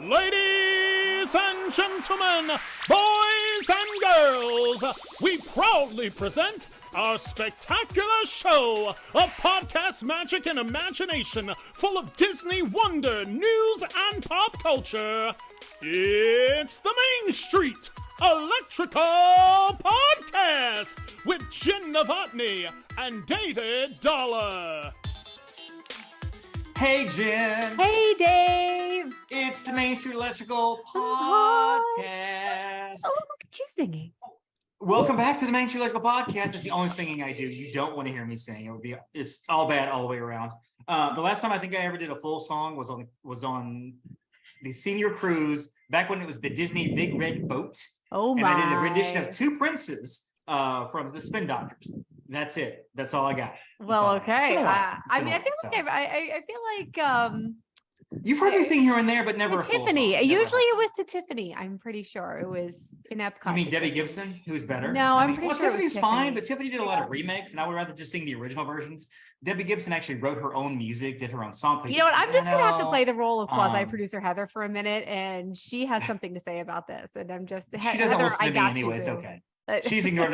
Ladies and gentlemen, boys and girls, we proudly present our spectacular show of podcast magic and imagination full of Disney wonder, news, and pop culture. It's the Main Street Electrical Podcast with Jenn Dave and David Dollar. Hey, Jen. Hey, Dave. It's the Main Street Electrical Podcast. Oh, look at you singing. Welcome back to the Main Street Electrical Podcast. It's the only singing I do. You don't want to hear me sing. It's all bad all the way around. The last time I think I ever did a full song was on the senior cruise back when it was the Disney Big Red Boat. Oh my! And I did a rendition of Two Princes from the Spin Doctors. That's it. That's all I got. Well, okay. I feel like you've heard me sing here and there, but never a full Tiffany. song. Usually it was to Tiffany. I'm pretty sure it was in Epcot. You mean Debbie Gibson, who's better? No, I'm pretty sure Tiffany's it was fine, Tiffany. but Tiffany did a lot of remakes, and I would rather just sing the original versions. Debbie Gibson actually wrote her own music, did her own song. You know what? I'm just gonna have to play the role of quasi-producer Heather for a minute, and she has something to say about this. And I'm just she doesn't Heather, listen to I me got anyway. you, It's boo. okay. She's ignored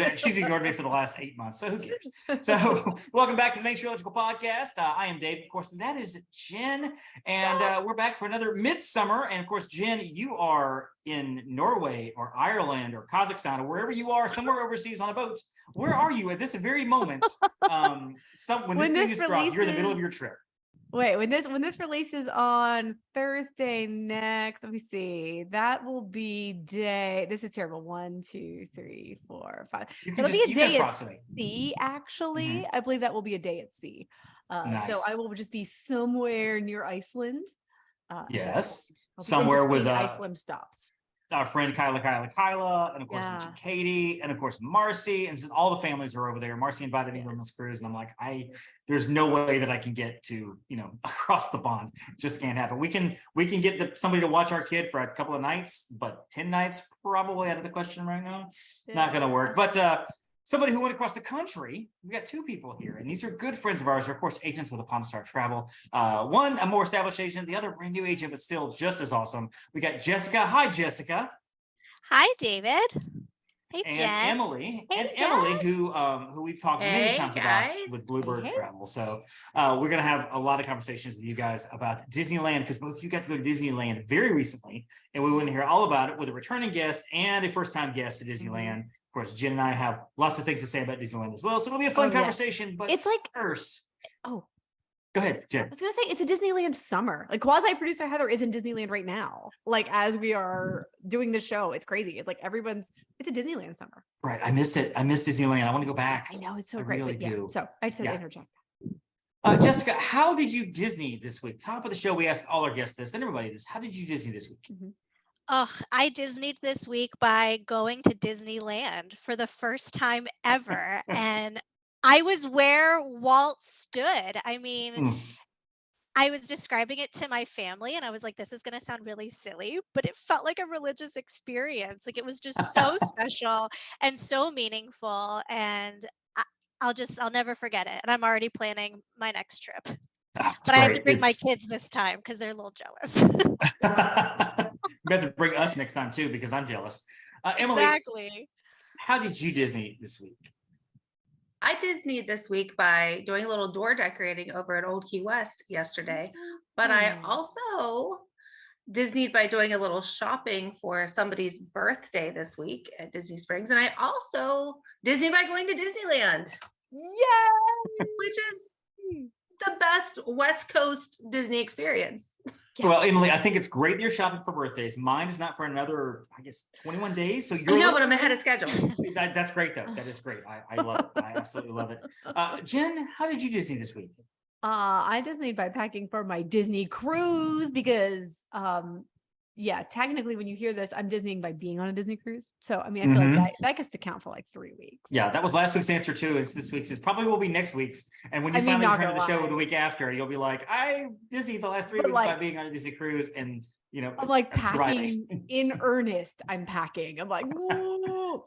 me for the last 8 months, so who cares? So welcome back to the Make Sure Electrical Podcast. I am Dave, of course, and that is Jen, and we're back for another midsummer. And of course, Jen, you are in Norway or Ireland or Kazakhstan or wherever you are, somewhere overseas on a boat. Where are you at this very moment? When this thing is dropped, you're in the middle of your trip. Wait, when this releases on Thursday next, let me see. That will be day. This is terrible. 1, 2, 3, 4, 5. It'll be a day at sea, actually. Mm-hmm. I believe that will be a day at sea. Nice. So I will just be somewhere near Iceland. Yes, I'll be somewhere with Iceland stops. Our friend Kyla, and of course Katie, and of course Marcy, and just all the families are over there. Marcy invited me on this cruise, and I'm like, there's no way that I can get to, across the pond. It just can't happen. We can get somebody to watch our kid for a couple of nights, but 10 nights probably out of the question right now. Not gonna work. But somebody who went across the country, we got 2 people here, and these are good friends of ours. They're, of course, agents with Palm Star Travel. One, a more established agent, the other, brand new agent, but still just as awesome. We got Jessica. Hi, Jessica. Hi, David. Hey, and Jen. Emily. Hey, and Jen. Emily, who we've talked many times about with Bluebird Travel. So we're going to have a lot of conversations with you guys about Disneyland, because both of you got to go to Disneyland very recently, and we want to hear all about it with a returning guest and a first-time guest to Disneyland. Of course, Jen and I have lots of things to say about Disneyland as well, so it'll be a fun conversation. But it's like first, go ahead, Jen. I was gonna say it's a Disneyland summer. Like quasi-producer Heather is in Disneyland right now. Like as we are doing the show, it's crazy. It's like it's a Disneyland summer. Right, I missed it. I missed Disneyland. I want to go back. I know it's so I great. really but do. So I just had to interject. Jessica, how did you Disney this week? Top of the show, we ask all our guests this and everybody this. How did you Disney this week? Mm-hmm. Oh, I Disneyed this week by going to Disneyland for the first time ever. And I was where Walt stood. I mean, I was describing it to my family and I was like, this is going to sound really silly, but it felt like a religious experience. Like it was just so special and so meaningful. And I'll never forget it. And I'm already planning my next trip. But I have to bring my kids this time because they're a little jealous. You have to bring us next time too, because I'm jealous. Emily, exactly. How did you Disney this week? I Disneyed this week by doing a little door decorating over at Old Key West yesterday, but I also Disneyed by doing a little shopping for somebody's birthday this week at Disney Springs, and I also Disneyed by going to Disneyland. Yay! Which is the best West Coast Disney experience. Yes. Well, Emily, I think it's great you're shopping for birthdays. Mine is not for another, I guess, 21 days. So you're but I'm ahead of schedule. That's great, though. That is great. I love it. I absolutely love it. Jen, how did you Disney this week? I Disneyed by packing for my Disney cruise because technically when you hear this, I'm Disneying by being on a Disney cruise. So I mean, I feel like that gets to count for like 3 weeks. Yeah, that was last week's answer too. It's this week's. It probably will be next week's. And when you finally return to the show the week after, you'll be like, I Disneyed the last 3 weeks by being on a Disney cruise, and I'm like packing in earnest. I'm packing. I'm like, whoa.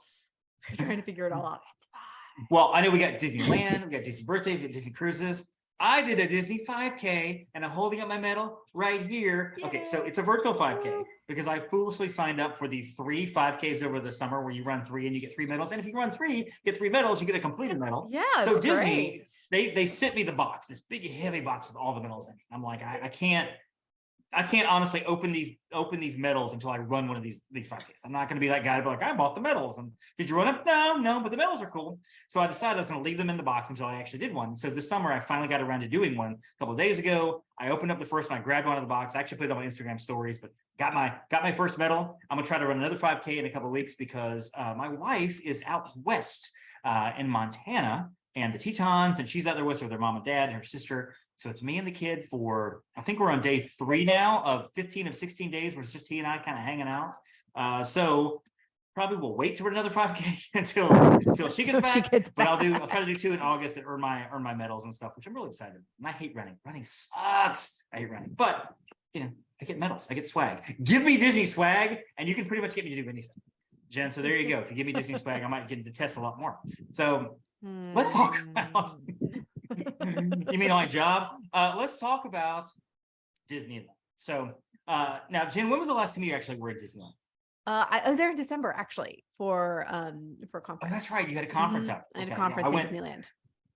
I'm trying to figure it all out. It's fine. Well, I know we got Disneyland, we got Disney birthday, we got Disney cruises. I did a Disney 5K and I'm holding up my medal right here. Yay. Okay, so it's a virtual 5K because I foolishly signed up for the 3 5Ks over the summer where you run 3 and you get 3 medals. And if you run 3, get 3 medals, you get a completed medal. Yeah. So Disney, they sent me the box, this big heavy box with all the medals in it. I'm like, I can't honestly open these medals until I run one of these 5Ks. I'm not going to be that guy to be like, I bought the medals. And did you run them? No, but the medals are cool. So I decided I was going to leave them in the box until I actually did one. So this summer, I finally got around to doing one a couple of days ago. I opened up the first one. I grabbed one out of the box. I actually put it on my Instagram stories, but got my first medal. I'm going to try to run another 5K in a couple of weeks because my wife is out west in Montana and the Tetons, and she's out there with her mom and dad and her sister. So it's me and the kid for, I think we're on day 3 now of 15 of 16 days where it's just he and I kind of hanging out. So probably we'll wait to run another 5K until she gets back. But I'll try to do 2 in August and earn my medals and stuff, which I'm really excited about. And I hate running. Running sucks. I hate running. But I get medals. I get swag. Give me Disney swag, and you can pretty much get me to do anything. Jen, so there you go. If you give me Disney swag, I might get to test a lot more. So let's talk about you mean my job? Let's talk about Disneyland. So now, Jen, when was the last time you actually were at Disneyland? I was there in December actually for a conference. Oh, that's right. You had a conference out. I had a conference in Disneyland.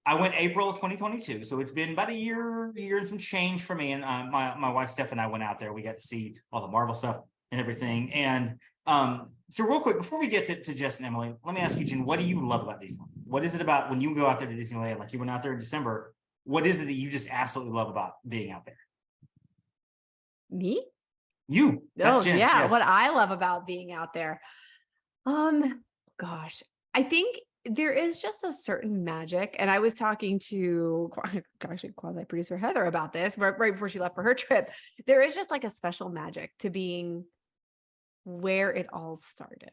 I went April of 2022. So it's been about a year and some change for me. And my wife, Steph, and I went out there. We got to see all the Marvel stuff and everything. And so real quick, before we get to Jess and Emily, let me ask you, Jen, what do you love about Disneyland? What is it about when you go out there to Disneyland, like you went out there in December, what is it that you just absolutely love about being out there? Me? You. That's Jen. Yeah. Yes. What I love about being out there. Gosh, I think there is just a certain magic. And I was talking to quasi-producer Heather about this right before she left for her trip. There is just like a special magic to being where it all started.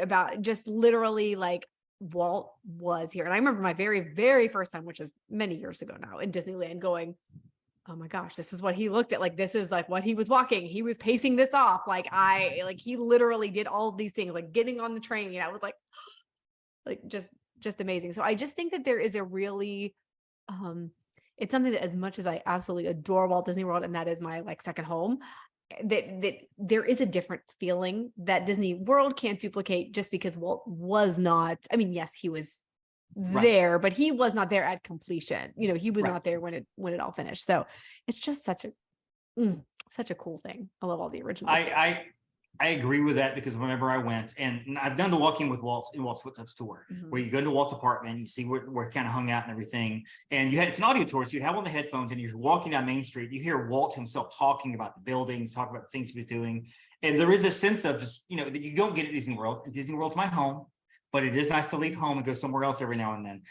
About just literally like Walt was here. And I remember my very, very first time, which is many years ago now, in Disneyland going, oh my gosh, this is what he looked at. Like, this is like what he was walking. He was pacing this off. He literally did all of these things, like getting on the train. I was like just amazing. So I just think that there is a really, it's something that as much as I absolutely adore Walt Disney World, and that is my like second home, that there is a different feeling that Disney World can't duplicate just because Walt was not, I mean, yes, he was there, but he was not there at completion. He was not there when it all finished. So it's just such a cool thing. I love all the originals. I agree with that because whenever I went, and I've done the Walking with Walt in Walt's Footsteps tour, where you go into Walt's apartment, you see where it kind of hung out and everything. And it's an audio tour, so you have on the headphones and you're walking down Main Street, you hear Walt himself talking about the buildings, talking about the things he was doing. And there is a sense of just, that you don't get at Disney World. Disney World's my home, but it is nice to leave home and go somewhere else every now and then.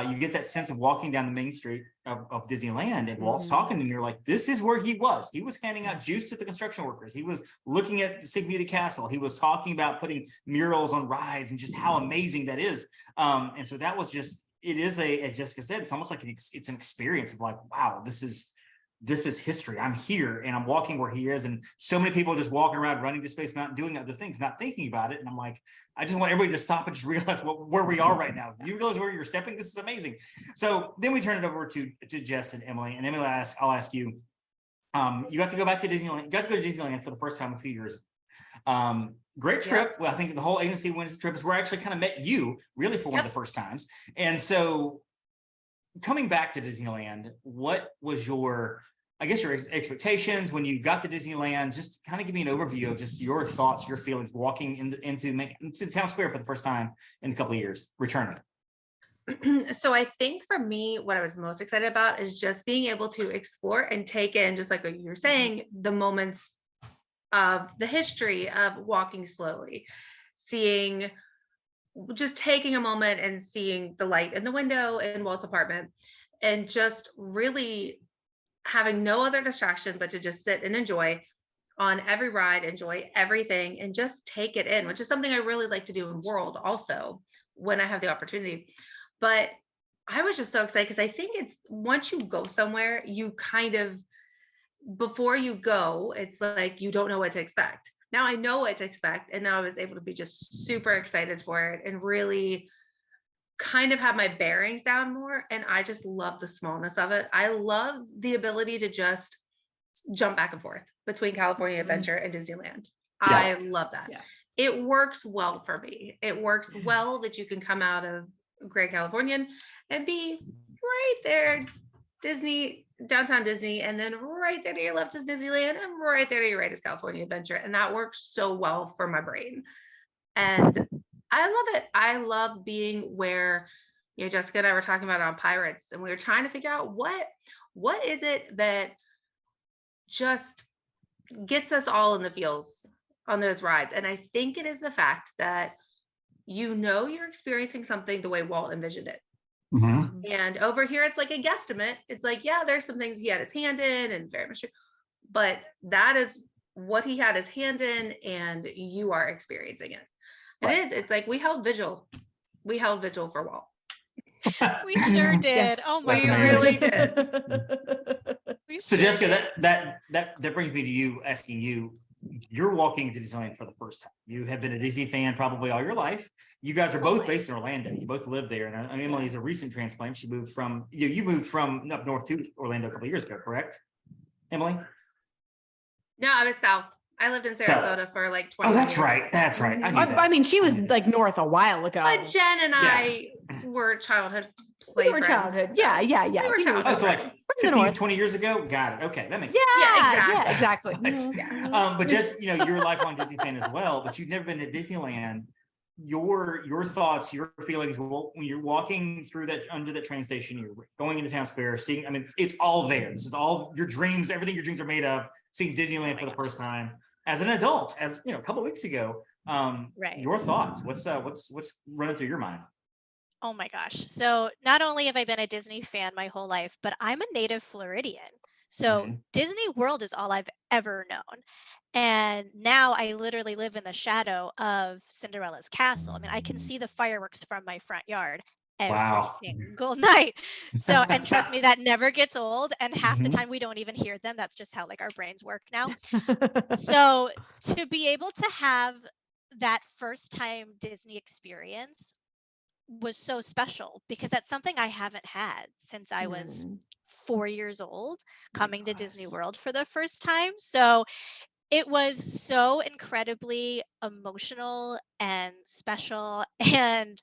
You get that sense of walking down the Main Street of Disneyland, and Walt's talking, and you're like, this is where he was. He was handing out juice to the construction workers. He was looking at the Sig Beauty Castle. He was talking about putting murals on rides and just how amazing that is. And so that was just, it is as Jessica said, it's almost like it's an experience of like, wow, this is history. I'm here and I'm walking where he is. And so many people just walking around, running to Space Mountain, doing other things, not thinking about it. And I'm like, I just want everybody to stop and just realize where we are right now. Do you realize where you're stepping? This is amazing. So then we turn it over to Jess and Emily. And Emily, I'll ask you, you got to go back to Disneyland. You got to go to Disneyland for the first time a few years ago. Great trip. Yeah. Well, I think the whole agency went to trip is where I actually kind of met you really for one of the first times. And so coming back to Disneyland, what was your expectations when you got to Disneyland? Just kind of give me an overview of just your thoughts, your feelings walking into the town square for the first time in a couple of years, returning. So I think for me, what I was most excited about is just being able to explore and take in, just like what you were saying, the moments of the history of walking slowly, just taking a moment and seeing the light in the window in Walt's apartment, and just really having no other distraction but to just sit and enjoy on every ride, enjoy everything, and just take it in, which is something I really like to do in World also when I have the opportunity. But I was just so excited because I think it's once you go somewhere, you kind of, before you go, it's like you don't know what to expect. Now I know what to expect, and now I was able to be just super excited for it and really kind of have my bearings down more. And I just love the smallness of it. I love the ability to just jump back and forth between California Adventure and Disneyland. Yeah. I love that. Yes. It works well for me. It works well that you can come out of Grand Californian and be right there, downtown Disney, and then right there to your left is Disneyland, and right there to your right is California Adventure. And that works so well for my brain. And I love it. I love being where, Jessica and I were talking about it on Pirates, and we were trying to figure out what is it that just gets us all in the feels on those rides. And I think it is the fact that you're experiencing something the way Walt envisioned it. Mm-hmm. And over here, it's like a guesstimate. It's like, yeah, there's some things he had his hand in and very much, but that is what he had his hand in, and you are experiencing it. Right. It is. It's like we held vigil for Walt. We sure did. Yes. Oh my We God. really did. So Jessica, that brings me to you, asking you, you're walking to Disneyland for the first time. You have been a Disney fan probably all your life. You guys are both based in Orlando. You both live there. And Emily's a recent transplant. She moved from, you moved from up north to Orlando a couple of years ago, correct? Emily? No, I was south. I lived in Sarasota for like 20 years. Oh, that's right. That's right. I mean, she was like north a while ago. But Jenn and I were childhood We were childhood. Yeah. We were childhood. Oh, so like 15, 20 years ago? Got it. Okay, that makes sense. Yeah, exactly. But just, you're a lifelong Disney fan as well, but you've never been to Disneyland. Your thoughts, your feelings, when you're walking through that, under that train station, you're going into town square, seeing, it's all there. This is all your dreams, everything your dreams are made of, seeing Disneyland for the first time as an adult, as a couple of weeks ago. Right. Your thoughts, what's running through your mind? Oh my gosh. So not only have I been a Disney fan my whole life, but I'm a native Floridian. So Disney World is all I've ever known. And now I literally live in the shadow of Cinderella's castle. I can see the fireworks from my front yard every single night. So, and trust me, that never gets old. And half the time we don't even hear them. That's just how our brains work now. So to be able to have that first time Disney experience was so special, because that's something I haven't had since I was 4 years old, coming to Disney World for the first time. So it was so incredibly emotional and special. And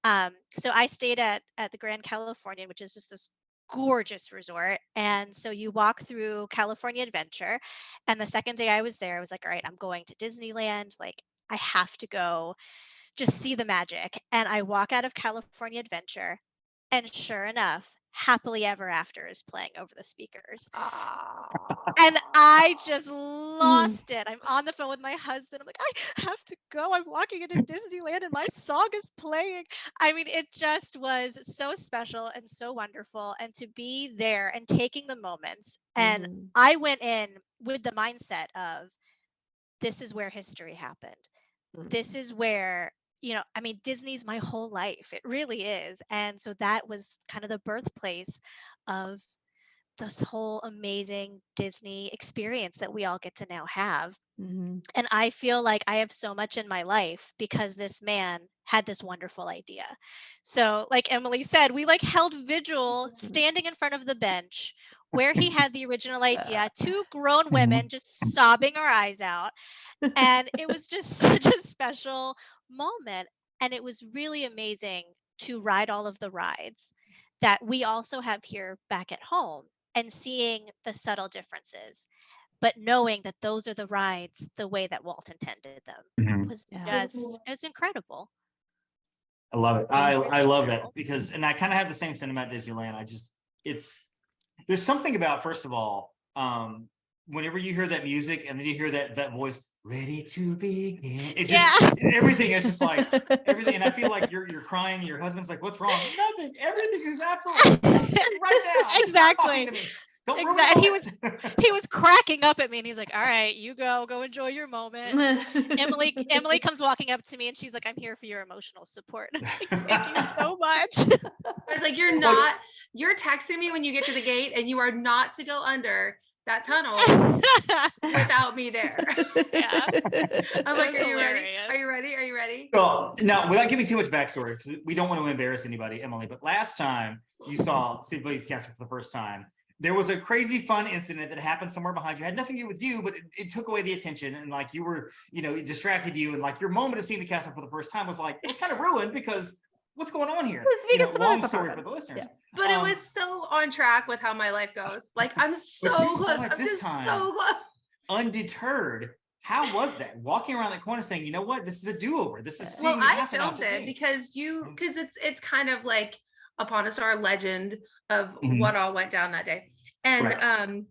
so I stayed at the Grand Californian, which is just this gorgeous resort. And so you walk through California Adventure. And the second day I was there, I was like, all right, I'm going to Disneyland. I have to go just see the magic. And I walk out of California Adventure, and sure enough, Happily Ever After is playing over the speakers. And I just lost it. I'm on the phone with my husband. I'm like, I have to go. I'm walking into Disneyland and my song is playing. It just was so special and so wonderful. And to be there and taking the moments. And I went in with the mindset of, this is where history happened. This is where, Disney's my whole life. It really is. And so that was kind of the birthplace of this whole amazing Disney experience that we all get to now have. And I feel like I have so much in my life because this man had this wonderful idea. So like Emily said, we held vigil standing in front of the bench where he had the original idea, two grown women just sobbing our eyes out. And it was just such a special moment. And it was really amazing to ride all of the rides that we also have here back at home, and seeing the subtle differences, but knowing that those are the rides the way that Walt intended them was just, it was incredible. I love it. I love that, because, and I kind of have the same sentiment at Disneyland. There's something about, first of all, whenever you hear that music and then you hear that voice, ready to begin, it just, everything is just like everything. And I feel like you're crying. Your husband's like, what's wrong? Nothing. Everything is absolutely right now. Exactly. Don't exactly. He was cracking up at me, and he's like, all right, you go enjoy your moment. Emily comes walking up to me, and she's like, I'm here for your emotional support. Like, thank you so much. I was like, you're texting me when you get to the gate, and you are not to go under that tunnel without me there. Yeah. I'm like, are you ready? Hilarious. Are you ready? Are you ready? So now, without giving too much backstory, 'cause we don't want to embarrass anybody, Emily, but last time you saw Sleeping Beauty's castle for the first time, there was a crazy fun incident that happened somewhere behind you. It had nothing to do with you, but it took away the attention, and like you were, it distracted you, and like your moment of seeing the castle for the first time was like, it was kind of ruined because what's going on here? Long story for the listeners. Yeah. But it was so on track with how my life goes. Like, I'm so close. I'm just so close. Undeterred. How was that? Walking around that corner saying, you know what, this is a do-over. This is well, I filmed it because it's kind of like upon a star legend of what all went down that day. And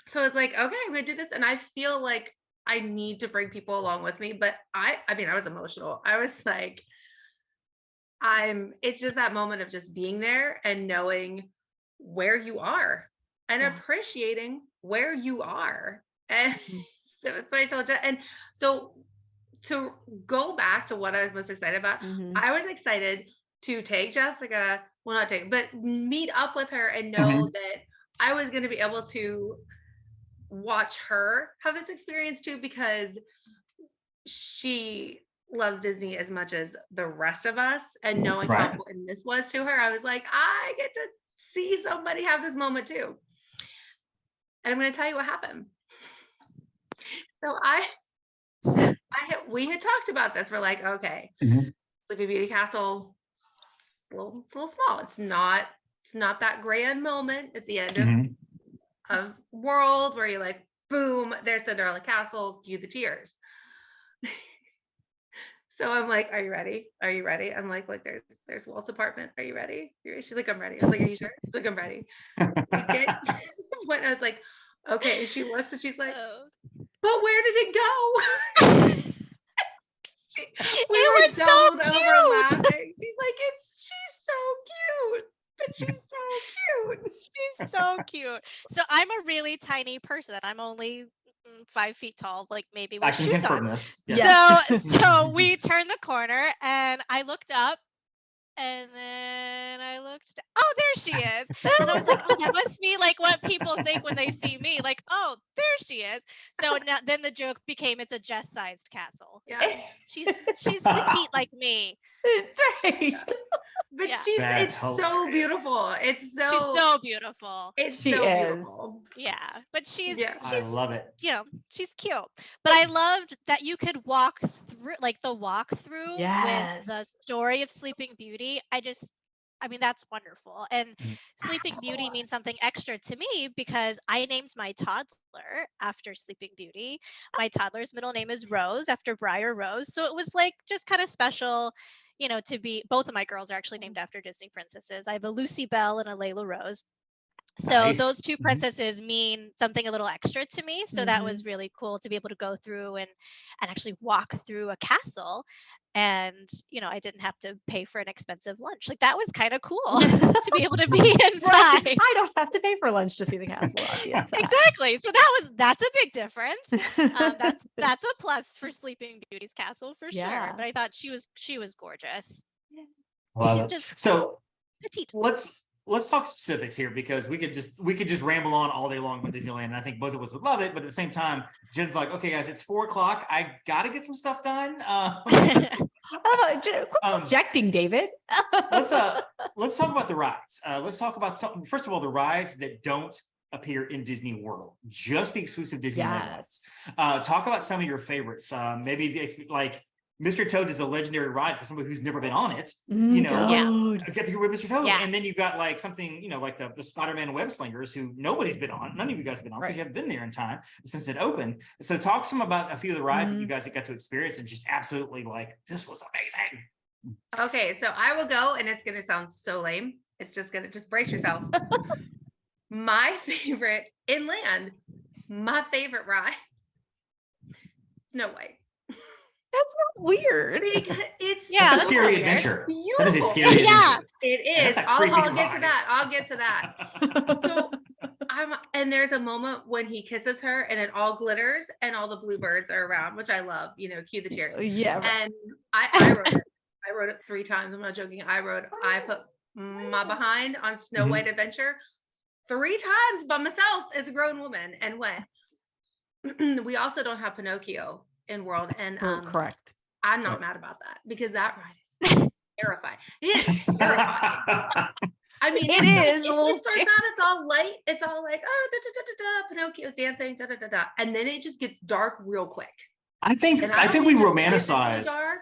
so it's like, okay, I'm gonna do this. And I feel like I need to bring people along with me. But I mean, I was emotional. I was like, it's just that moment of just being there and knowing where you are and appreciating where you are. And so that's what I told you. And so to go back to what I was most excited about, I was excited to take Jessica, well, not take, but meet up with her and know that I was going to be able to watch her have this experience too, because she loves Disney as much as the rest of us, and knowing how important this was to her, I was like, I get to see somebody have this moment too. And I'm going to tell you what happened. So we had talked about this. We're like, okay, Sleeping Beauty Castle, it's a little small. It's not that grand moment at the end of World where you're like, boom, there's Cinderella Castle, cue the tears. So I'm like, are you ready? Are you ready? I'm like, look, there's Walt's apartment. Are you ready? She's like, I'm ready. I was like, are you sure? She's like, I'm ready. When I was like, okay, and she looks and she's like, but where did it go? we were doubled over laughing. She's like, she's so cute. But she's so cute. She's so cute. So I'm a really tiny person. I'm only 5 feet tall, like maybe with shoes on. This. Yes. So we turned the corner and I looked up, and then I looked, oh, there she is. And I was like, oh, that must be like what people think when they see me. Like, oh, there she is. So now then the joke became, it's a Jess-sized castle. Yeah. She's petite like me. That's right. But it's so beautiful. She's so beautiful. Beautiful. Yeah. But she's I love it. She's cute. But I loved that you could walk through, like the walkthrough with the story of Sleeping Beauty. I mean, that's wonderful. And Sleeping Beauty means something extra to me because I named my toddler after Sleeping Beauty. My toddler's middle name is Rose, after Briar Rose. So it was like just kind of special, to be, both of my girls are actually named after Disney princesses. I have a Lucy Belle and a Layla Rose. So those two princesses mean something a little extra to me. So that was really cool to be able to go through and actually walk through a castle. And, I didn't have to pay for an expensive lunch. Like, that was kind of cool to be able to be inside. Right. I don't have to pay for lunch to see the castle. Exactly. So that's a big difference. That's a plus for Sleeping Beauty's castle for sure. But I thought she was gorgeous. She's just so petite. Let's talk specifics here, because we could just ramble on all day long about Disneyland, and I think both of us would love it. But at the same time, Jen's like, okay, guys, it's 4:00. I gotta get some stuff done. Objecting, David. Let's talk about the rides. Let's talk about something. First of all, the rides that don't appear in Disney World, just the exclusive Disneyland rides. Talk about some of your favorites. Maybe like Mr. Toad is a legendary ride for somebody who's never been on it. Get to go with Mr. Toad. And then you've got like something, like the Spider-Man web slingers, who nobody's been on. None of you guys have been on because you haven't been there in time since it opened. So talk some about a few of the rides that you guys have got to experience and just absolutely like, this was amazing. Okay, so I will go, and it's going to sound so lame. It's just brace yourself. My favorite inland, my favorite ride, Snow White. That's not weird. Because it's a scary adventure. That is a scary adventure. Yeah, it is. I'll get to that. So and there's a moment when he kisses her and it all glitters and all the bluebirds are around, which I love. Cue the tears. Yeah. And I wrote it. I wrote it 3 times. I'm not joking. I put my behind on Snow White Adventure. 3 times by myself as a grown woman and went. We also don't have Pinocchio in World, and correct. I'm not mad about that because that ride is terrifying. It is terrifying. I mean, it is. It starts out, it's all light. It's all like, oh, da, da, da, da, da, Pinocchio's dancing, da, da, da, da. And then it just gets dark real quick. I think we romanticize. Dark.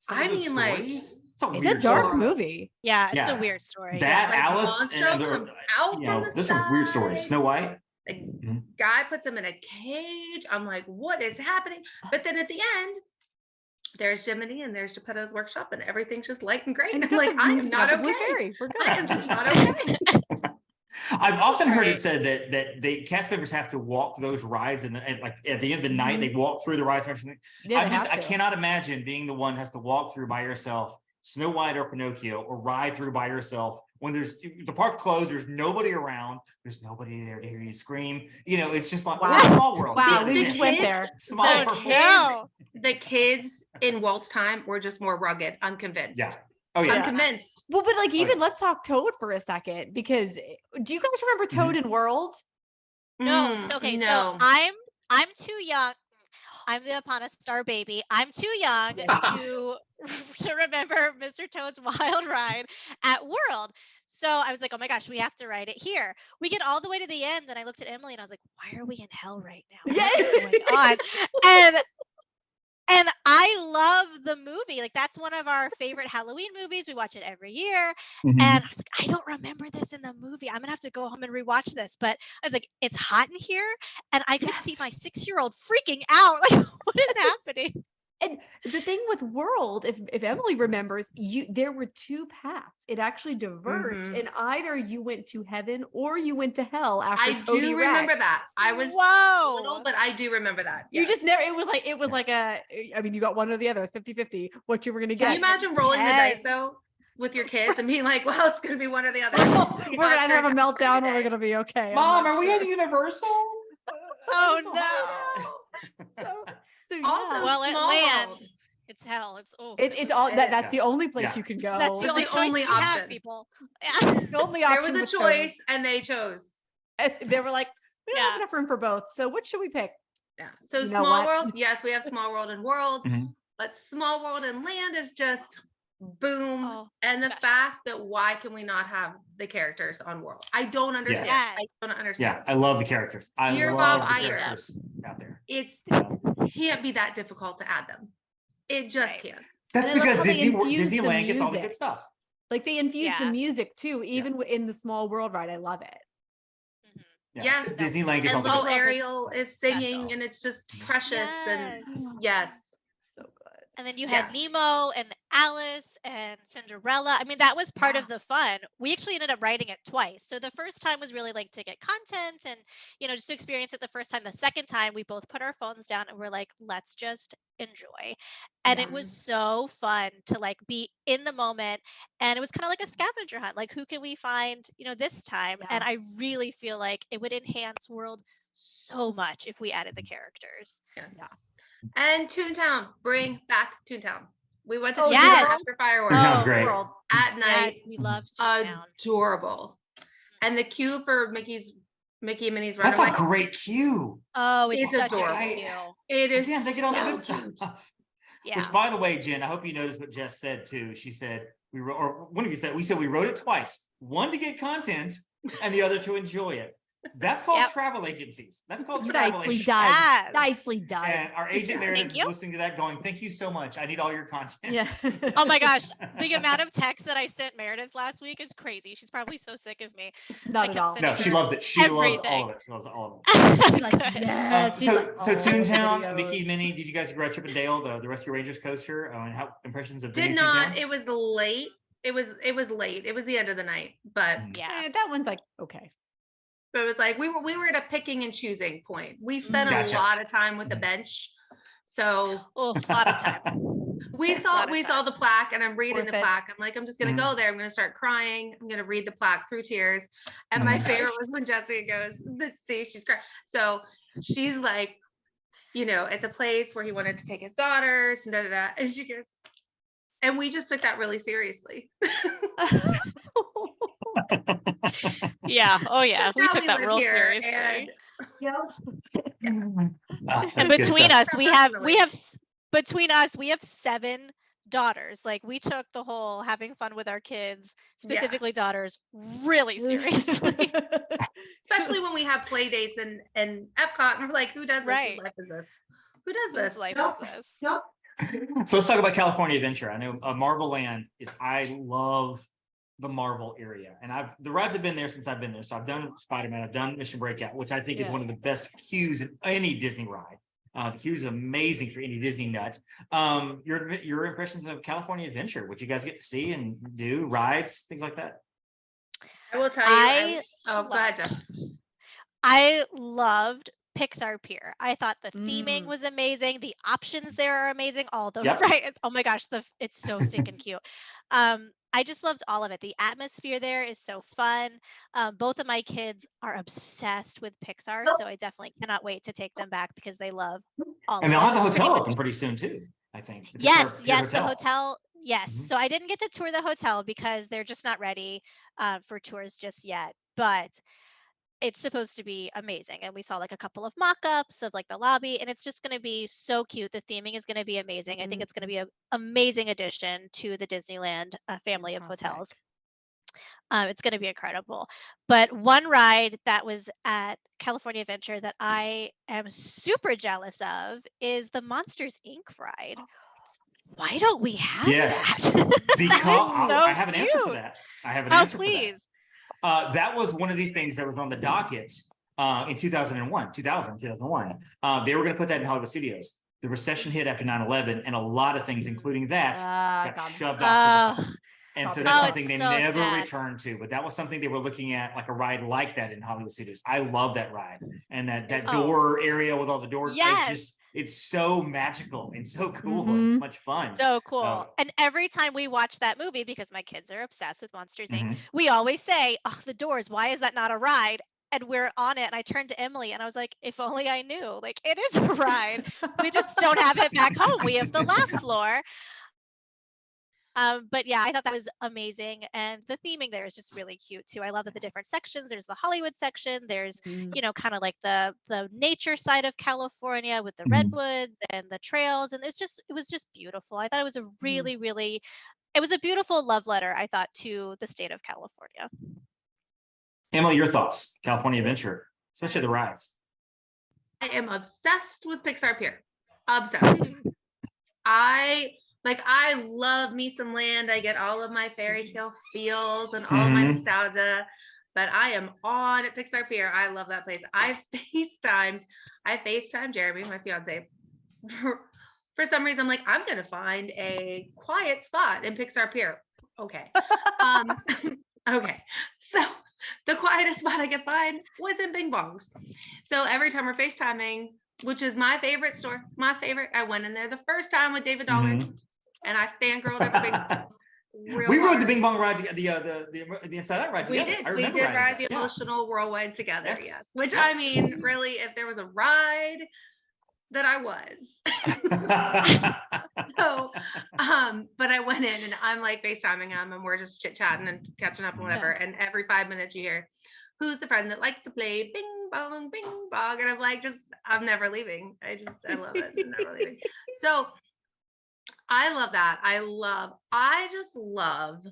I mean, like, it's a dark movie. Yeah, it's a weird story. That like Alice and those are weird stories. Snow White. The guy puts him in a cage. I'm like, what is happening? But then at the end, there's Jiminy and there's Geppetto's workshop, and everything's just light and great. And I'm like, I am not okay. We're good. I am just not okay. I've often heard it said that the cast members have to walk those rides, and like at the end of the night, they walk through the rides and everything. I cannot imagine being the one who has to walk through by yourself, Snow White or Pinocchio, or ride through by yourself when there's the park closed, there's nobody around, there's nobody there to hear you scream. It's just like a small world. Wow, we just went there. Small world. The kids in Walt's time were just more rugged. I'm convinced. Yeah. Oh yeah. I'm convinced. Well, but like even let's talk Toad for a second, because do you guys remember Toad in World? No. Okay. No. So I'm too young. I'm the Upon a Star baby. I'm too young to remember Mr. Toad's Wild Ride at World. So I was like, oh my gosh, we have to ride it here. We get all the way to the end, and I looked at Emily and I was like, why are we in hell right now? What's going on? And I love the movie. Like, that's one of our favorite Halloween movies. We watch it every year. And I was like, I don't remember this in the movie. I'm gonna have to go home and rewatch this. But I was like, it's hot in here. And I could see my 6-year-old freaking out. Like, what is happening? And the thing with World, if Emily remembers, there were 2 paths. It actually diverged, and either you went to heaven or you went to hell after Toady do Rex. remember that. I was little, but I do remember that. You just never. It was like I mean, you got one or the other. It's 50-50 what you were gonna get. Can you imagine rolling the dice though with your kids and being like, well, it's gonna be one or the other. We're gonna have a meltdown, or we're gonna be okay. Mom, are we at Universal? Oh no. Also, well, at land, it's hell. It's it's all that's the only place you can go. That's the only option. People. The only option. There was a choice, and they chose. They were like, we don't have enough room for both. So what should we pick? Yeah. So Small World, yes, we have Small World and World, but Small World and Land is just boom. And the fact that why can we not have the characters on World? I don't understand. Yes. I don't understand. Yeah, I love the characters. I love the characters out there. It can't be that difficult to add them. It just can't. That's because Disneyland gets all the good stuff. Like they infuse the music too, even in the Small World ride. I love it. Yes, Disneyland gets all the good stuff. Ariel is singing, and it's just precious. And so good. And then you had Nemo and Alice and Cinderella. I mean, that was part of the fun. We actually ended up writing it twice. So the first time was really like to get content and, just to experience it the first time. The second time, we both put our phones down and we're like, let's just enjoy. And it was so fun to like be in the moment. And it was kind of like a scavenger hunt. Like, who can we find, this time? And I really feel like it would enhance World so much if we added the characters. Yes. Yeah. And Toontown, bring back Toontown. We went to Toontown after fireworks. Toontown's great. At night. Yes, we love Toontown. Adorable. And the queue for Mickey and Minnie's Runaway. That's a great queue. Oh, it's such adorable. a queue. It is. Again, they get all the good stuff. Yeah. Which, by the way, Jen, I hope you noticed what Jess said too. She said one of you said we wrote it twice. One to get content, and the other to enjoy it. That's called travel agencies. That's called travel agencies. Nicely done. And our agent Meredith is listening to that going, thank you so much. I need all your content. Yeah. Oh my gosh. The amount of texts that I sent Meredith last week is crazy. She's probably so sick of me. Not at all. No, she loves it. She loves all of it. She loves all of it. Yes. So Toontown, Mickey and Minnie, did you guys go Chip and Dale, the Rescue Rangers coaster? And how impressions of Did not. It was late. It was late. It was the end of the night. But that one's like okay. But it was like we were at a picking and choosing point. We spent a lot of time with the bench, so a lot of time. We saw the plaque, and I'm reading the plaque. I'm like, I'm just gonna go there. I'm gonna start crying. I'm gonna read the plaque through tears. And my favorite was when Jessica goes, "See, she's crying." So she's like, it's a place where he wanted to take his daughters, and and she goes, and we just took that really seriously. Yeah. Oh yeah. We Now took that live real here, seriously. and And That's good between stuff. us, between us, we have 7 daughters. Like we took the whole having fun with our kids, yeah, specifically daughters, really seriously. especially when we have play dates and Epcot, and we're like, who does this? Whose Right. life is this? Who does Whose this? life is this? So let's talk about California Adventure. I know Marvel Land I love the Marvel area, and the rides have been there since I've been there. So I've done Spider-Man, I've done Mission Breakout, which I think is one of the best queues in any Disney ride. The queue is amazing for any Disney nut. Your impressions of California Adventure, what you guys get to see and do, rides, things like that. I will tell you. Go ahead, Jeff. I loved Pixar Pier. I thought the theming was amazing. The options there are amazing. All the right. Oh my gosh, it's so stinking cute. I just loved all of it. The atmosphere there is so fun. Both of my kids are obsessed with Pixar, so I definitely cannot wait to take them back because they love all of it. And they'll have the hotel open pretty soon too, I think. Yes, the hotel. Yes. So I didn't get to tour the hotel because they're just not ready for tours just yet. But it's supposed to be amazing. And we saw like a couple of mock-ups of like the lobby, and it's just going to be so cute. The theming is going to be amazing. I think it's going to be an amazing addition to the Disneyland family of hotels. It's going to be incredible. But one ride that was at California Adventure that I am super jealous of is the Monsters Inc. ride. Why don't we have that? Because so I have an answer for that. I have an answer for that. That was one of these things that was on the docket in 2001. They were going to put that in Hollywood Studios. The recession hit after 9/11, and a lot of things, including that, got shoved off to the side. And so that's something they never returned to. But that was something they were looking at, like a ride like that in Hollywood Studios. I love that ride. And that door area with all the doors. Yes. It's so magical and so cool and much fun. So cool. And every time we watch that movie, because my kids are obsessed with Monsters Inc., we always say, oh, the doors, why is that not a ride? And we're on it. And I turned to Emily and I was like, if only I knew. Like, it is a ride. We just don't have it back home. We have the last floor. But yeah, I thought that was amazing. And the theming there is just really cute too. I love that the different sections. There's the Hollywood section. There's, kind of like the nature side of California with the redwoods and the trails. And it was just beautiful. I thought it was a really, really, it was a beautiful love letter, I thought, to the state of California. Emily, your thoughts, California Adventure, especially the rides. I am obsessed with Pixar Pier. Obsessed. I love me some land. I get all of my fairy tale feels and all of my nostalgia, but I am on at Pixar Pier. I love that place. I FaceTimed Jeremy, my fiance. For some reason, I'm like, I'm going to find a quiet spot in Pixar Pier. Okay. Okay. So the quietest spot I could find was in Bing Bong's. So every time we're FaceTiming, which is my favorite store, I went in there the first time with David Dollar. And I fangirled over Bing Bong. We rode the Bing Bong ride, the Inside Out ride together. We did ride the emotional whirlwind together, yes. Which I mean, really, if there was a ride that I was. So, but I went in and I'm like FaceTiming him and we're just chit-chatting and catching up and whatever. And every 5 minutes you hear, who's the friend that likes to play bing bong, and I'm like, I'm never leaving. I love it. I'm never leaving. So I love that. I just love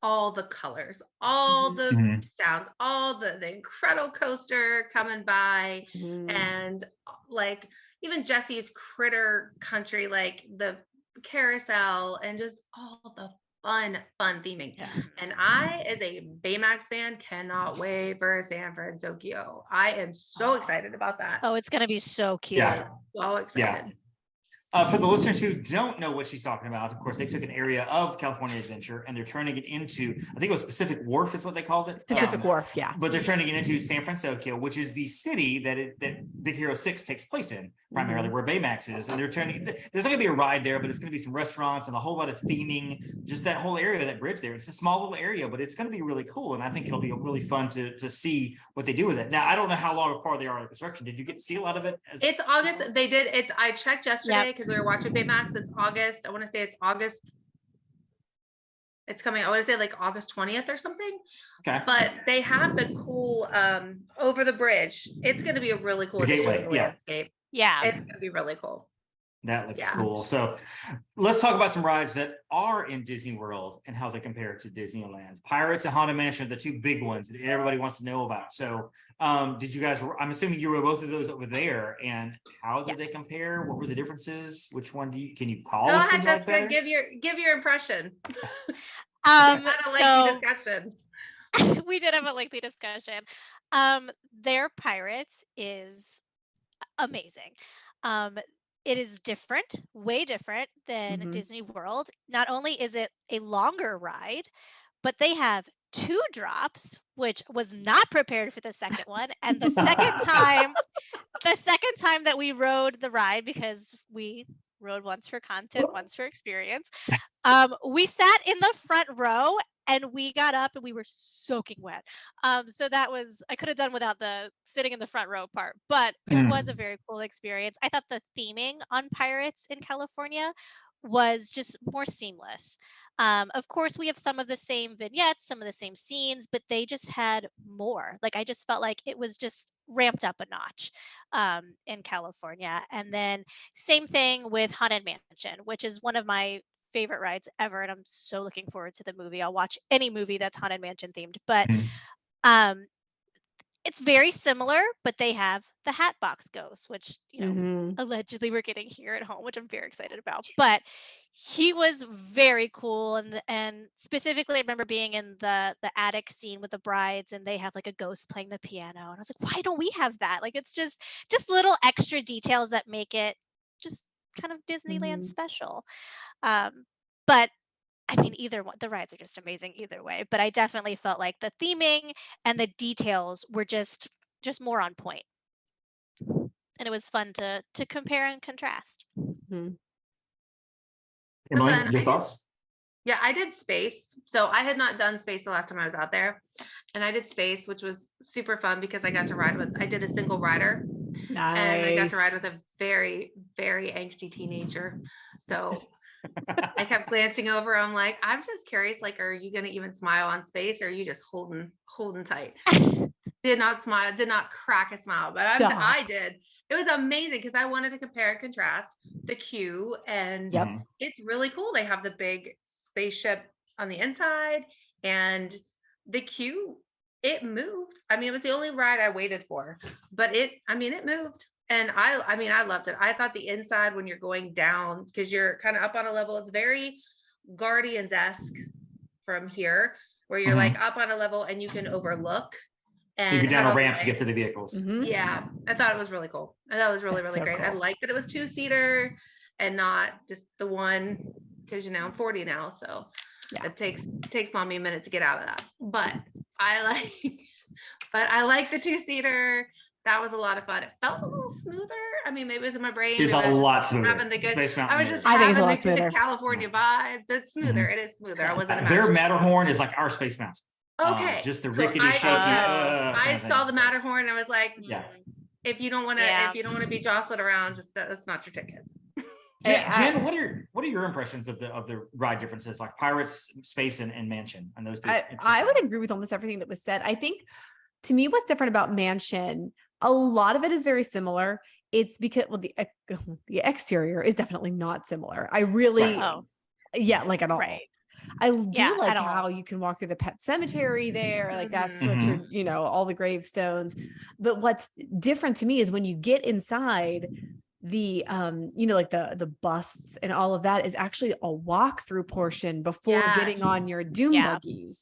all the colors, all the sounds, all the incredible coaster coming by, and like even Jesse's Critter Country, like the carousel, and just all the fun theming. And I, as a Baymax fan, cannot wait for San Francisco. I am so excited about that. Oh, it's gonna be so cute. Yeah. So excited. For the listeners who don't know what she's talking about, of course, they took an area of California Adventure and they're turning it into, I think it was Pacific Wharf is what they called it. Pacific Wharf, yeah. But they're turning it into San Francisco, which is the city that Big Hero 6 takes place in, primarily where Baymax is. And they're turning, there's not going to be a ride there, but it's going to be some restaurants and a whole lot of theming, just that whole area, that bridge there. It's a small little area, but it's going to be really cool. And I think it'll be really fun to see what they do with it. Now, I don't know how far they are in construction. Did you get to see a lot of it? It's August. They did. I checked yesterday because we were watching Baymax. It's August. I want to say it's August It's coming, I want to say like August 20th or something. Okay. But they have the cool over the bridge. It's going to be a really cool addition to the landscape. Yeah. It's going to be really cool. That looks cool. So let's talk about some rides that are in Disney World and how they compare to Disneyland. Pirates and Haunted Mansion are the two big ones that everybody wants to know about. So did you guys, I'm assuming you were both of those over there, and how did they compare? What were the differences? Which one can you call? Go ahead, Jessica, give your impression. Had a lengthy discussion. We did have a lengthy discussion. Their Pirates is amazing. It is different, way different than Disney World. Not only is it a longer ride, but they have 2 drops, which was not prepared for the second one. And the second time that we rode the ride, because we rode once for content, once for experience, we sat in the front row and we got up and we were soaking wet. So that was, I could have done without the sitting in the front row part, but it was a very cool experience. I thought the theming on Pirates in California was just more seamless. Of course, we have some of the same vignettes, some of the same scenes, but they just had more. Like, I just felt like it was just ramped up a notch in California. And then same thing with Haunted Mansion, which is one of my favorite rides ever, and I'm so looking forward to the movie. I'll watch any movie that's Haunted Mansion themed, but it's very similar, but they have the Hatbox Ghost, which allegedly we're getting here at home, which I'm very excited about. But he was very cool, and specifically I remember being in the attic scene with the brides, and they have like a ghost playing the piano, and I was like, why don't we have that? Like, it's just little extra details that make it just kind of Disneyland special. But I mean, either one, the rides are just amazing either way, but I definitely felt like the theming and the details were just more on point. And it was fun to compare and contrast. Emily, your thoughts? Yeah, I did Space. So I had not done Space the last time I was out there. And I did Space, which was super fun because I got to ride I did a single rider. Nice. And I got to ride with a very, very angsty teenager. So I kept glancing over. I'm like, I'm just curious, like, are you going to even smile on Space, or are you just holding tight? Did not smile, did not crack a smile, but I did. It was amazing because I wanted to compare and contrast the queue, and it's really cool. They have the big spaceship on the inside, and the queue, it moved. I mean, it was the only ride I waited for, but it moved. And I loved it. I thought the inside, when you're going down, because you're kind of up on a level, it's very Guardians-esque from here, where you're like up on a level and you can overlook. And you go down a ramp to get to the vehicles. Yeah, I thought it was really cool. I thought it was really, really great. Cool. I liked that it was 2-seater and not just the one, because I'm 40 now, so it takes mommy a minute to get out of that. But I like the 2-seater. That was a lot of fun. It felt a little smoother. I mean, maybe it was in my brain. It's a lot smoother. I was just having the good smoother. California vibes. It's smoother. It is smoother. I wasn't. Their Matterhorn is like our Space Mountain. Okay. Just the rickety, shaky. I saw the Matterhorn. I was like, yeah. If you don't want to be jostled around, that's not your ticket. Jen, what are your impressions of the ride differences, like Pirates, Space, and Mansion, and those two? I would agree with almost everything that was said. I think, to me, what's different about Mansion, a lot of it is very similar. It's because, well, the exterior is definitely not similar. I really, like at all. Right. I do like how you can walk through the pet cemetery there. Like that's what you're, all the gravestones. But what's different to me is when you get inside, the like the busts and all of that is actually a walkthrough portion before getting on your doom buggies.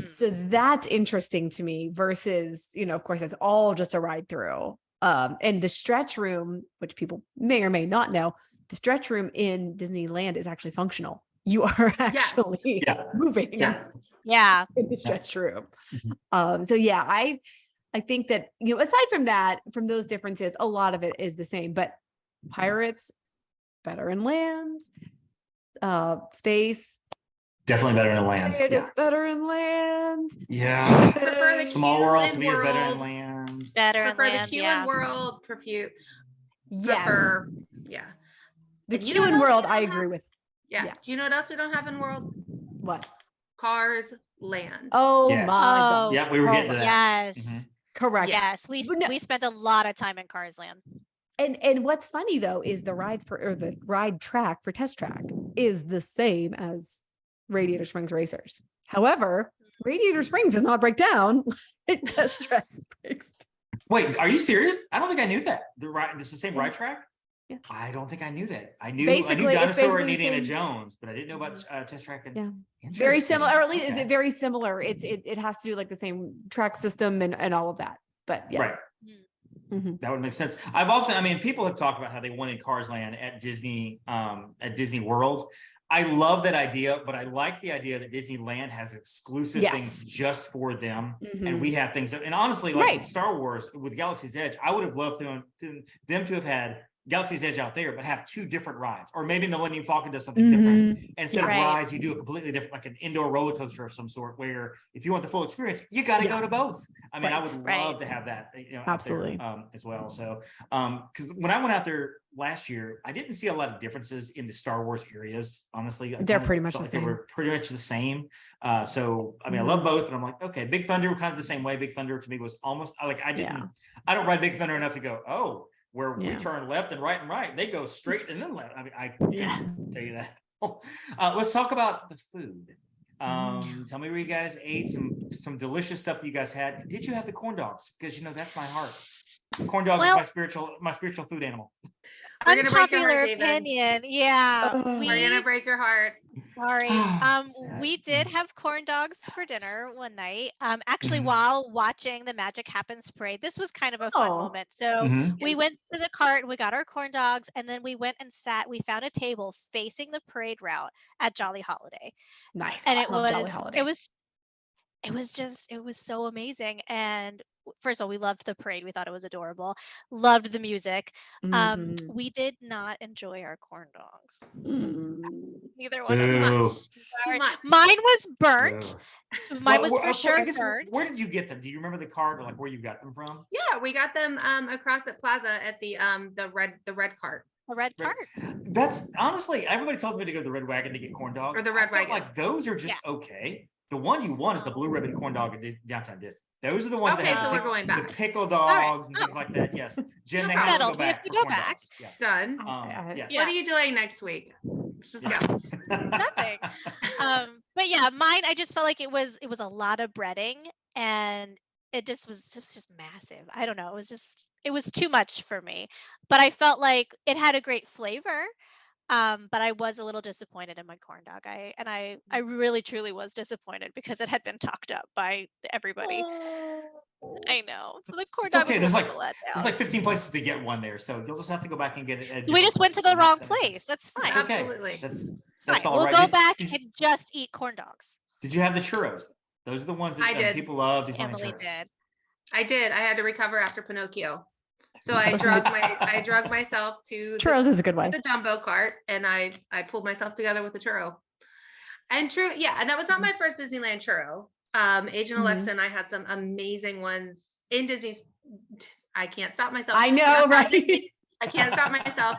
So that's interesting to me versus, of course, it's all just a ride through. And the stretch room, which people may or may not know, the stretch room in Disneyland is actually functional. You are actually moving in the stretch room. I think that, aside from those differences, a lot of it is the same, but Pirates better in land, Space definitely better in land. It's better in land. Yeah. Prefer the Small queue World to me is world. better in land. Better prefer in land, the queue in world. The You queue in world, I agree with. Yeah. Do you know what else we don't have in world? What? Cars Land. Oh Yes. my gosh. Yeah, we were getting to that. Yes. Mhm. Correct. Yes, we spent a lot of time in Cars Land. And what's funny though is the ride track for Test Track is the same as Radiator Springs Racers. However, Radiator Springs does not break down like Test Track breaks. Wait, are you serious? I don't think I knew that. This is the same ride track? Yeah. I don't think I knew that. I knew Basically, it's Dinosaur and basically the Indiana same- Jones, but I didn't know about Test Track. Yeah. Interesting. Very similar, or at least Okay. it's very similar. It has to do like the same track system and all of that. But yeah. Right. Mhm. That would make sense. I mean, people have talked about how they wanted Cars Land at Disney World. I love that idea, but I like the idea that Disneyland has exclusive Yes. things just for them, Mhm. and we have things. And honestly, like Right. with Star Wars with Galaxy's Edge, I would have loved them to have had Galaxy's Edge out there, but have two different rides, or maybe the Millennium Falcon does something different. Mhm. Instead of Right. rides, you do a completely different, like an indoor roller coaster of some sort, where if you want the full experience, you got to Yeah. go to both. I mean, I Right. would Right. love to have that, out there, Absolutely. as well. So, because when I went out there last year, I didn't see a lot of differences in the Star Wars areas. Honestly, I They're kinda pretty much felt the like they same. were pretty much the same. So, I mean, I love both, and I'm like, okay, Big Thunder were kind of the same way. Big Thunder to me was almost like I don't ride Big Thunder enough to go, oh, where we turn left and right, they go straight and then left. I mean, I can't tell you that. Let's talk about the food. Tell me where you guys ate some delicious stuff that you guys had. Did you have the corn dogs? Because that's my heart. Corn dogs is my spiritual food animal. We're gonna break your Unpopular heart, David. opinion. Yeah. We're gonna break your heart. Sorry. Sad. We did have corn dogs for dinner one night. Actually, Mhm. while watching the Magic Happens parade, this was kind of a fun Oh. moment. So Mhm. we went to the cart, we got our corn dogs, and then we went and sat. We found a table facing the parade route at Jolly Holiday, Nice. and I it love was Jolly Holiday. it was so amazing. And first of all, we loved the parade. We thought it was adorable. Loved the music. Mhm. We did not enjoy our corn dogs. Mm. Neither one of us. Boo. Too Sorry. much. Mine was burnt. Boo. Mine was Well, for I sure guess, burnt. where did you get them? Do you remember the card, or like where you got them from? Yeah, we got them across at Plaza at the red cart. A red Right. cart. That's honestly, everybody tells me to go to the Red Wagon to get corn dogs. Or the Red I felt Wagon. like those are just okay. The one you want is the Blue Ribbon corn dog at downtown Disney. Those are the ones Okay, that have so the, we're going the back. pickle right. dogs and Oh. things like that. Yes, Jen, No they problem. have to go Settled. We have back to for go corn back. dogs. Yeah. Done. Yes. What are you doing next week? Let's just Yeah. go. Nothing. But yeah, mine, I just felt like it was a lot of breading, and it was just massive. I don't know. It was too much for me. But I felt like it had a great flavor. But I was a little disappointed in my corn dog. I really truly was disappointed because it had been talked up by everybody. I know. So the corn It's dog okay. was There's a little like let down. 15 places to get one there, so you'll just have to go back and get it. At a We just different went to place, the and wrong that makes place. sense. That's fine. It's okay. Absolutely. That's Fine. all We'll right. go Did- back did, and just eat corn dogs. did you have the churros? Those are the ones that I did. people love. Disneyland Emily churros. did. I did. I had to recover after Pinocchio. So I That's drug myself to Churros is a good one. the Dumbo cart, and I pulled myself together with a churro. And and that was not my first Disneyland churro. Agent Alexa and I had some amazing ones in Disney's. I can't stop myself. I know, Downtown right? Disney. I can't stop myself.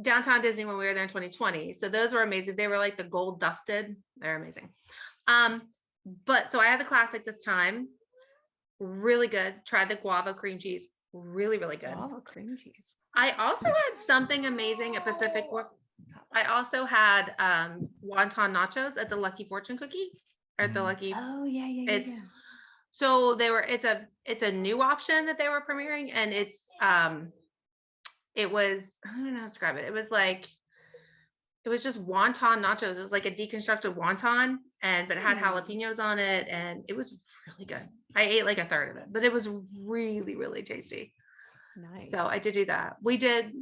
Downtown Disney when we were there in 2020. So those were amazing. They were like the gold dusted. They're amazing. But so I had the classic this time. Really good. Tried the guava cream cheese. Really, really good. Guava cream cheese. I also had something amazing at Pacific. I also had wonton nachos at the Lucky Fortune Cookie or at the Lucky. Oh yeah. It's so it's a new option that they were premiering, and it was, I don't know how to describe it. It was just wonton nachos. It was like a deconstructed wonton, but it had jalapenos on it, and it was really good. I ate like a third of it, but it was really, really tasty. Nice. So I did do that. We did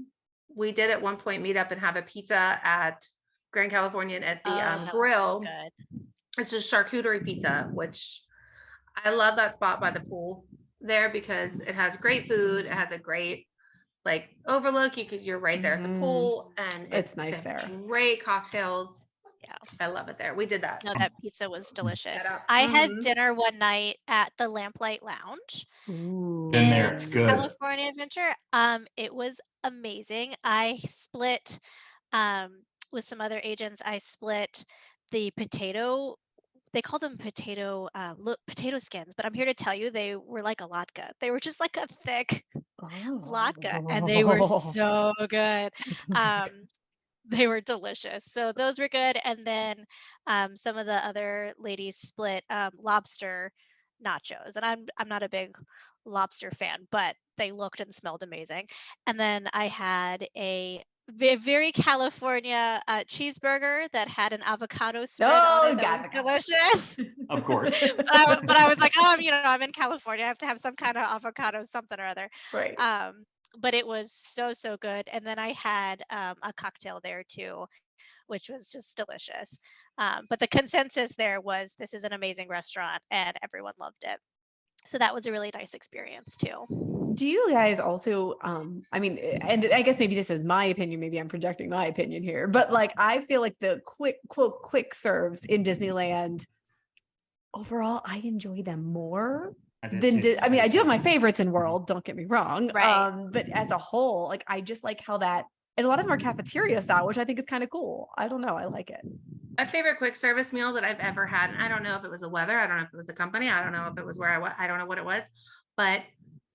at one point meet up and have a pizza at Grand Californian at the That was grill. good. It's just charcuterie pizza, which I love that spot by the pool there because it has great food. It has a great like overlook. You're right there at the pool, and It's nice there. Great cocktails. Yeah. I love it there. We did that. No, that pizza was delicious. up. I had dinner one night at the Lamplight Lounge. Ooh. Been there. It's good. California Adventure. It was amazing. I split with some other agents. I split the potato. They call them potato skins, but I'm here to tell you they were like a latke. They were just like a thick latke, and they were so good. They were delicious. So those were good. And then some of the other ladies split lobster nachos, and I'm not a big lobster fan, but they looked and smelled amazing. And then I had a very California cheeseburger that had an avocado spread on it that was delicious. Of course. but I was like, oh, I'm in California. I have to have some kind of avocado something or other. Right. But it was so good. And then I had a cocktail there too, which was just delicious. But the consensus there was this is an amazing restaurant and everyone loved it. So that was a really nice experience too. Do you guys also, I mean, and I guess maybe this is my opinion, maybe I'm projecting my opinion here, but like, I feel like the quick serves in Disneyland, overall, I enjoy them more than, I mean, I do have my favorites in World, don't get me wrong. Right. But as a whole, like, I just like how that, and a lot of them are cafeteria style, which I think is kind of cool. I don't know. I like it. My favorite quick service meal that I've ever had, and I don't know if it was the weather, I don't know if it was the company, I don't know if it was where I was, I don't know what it was, but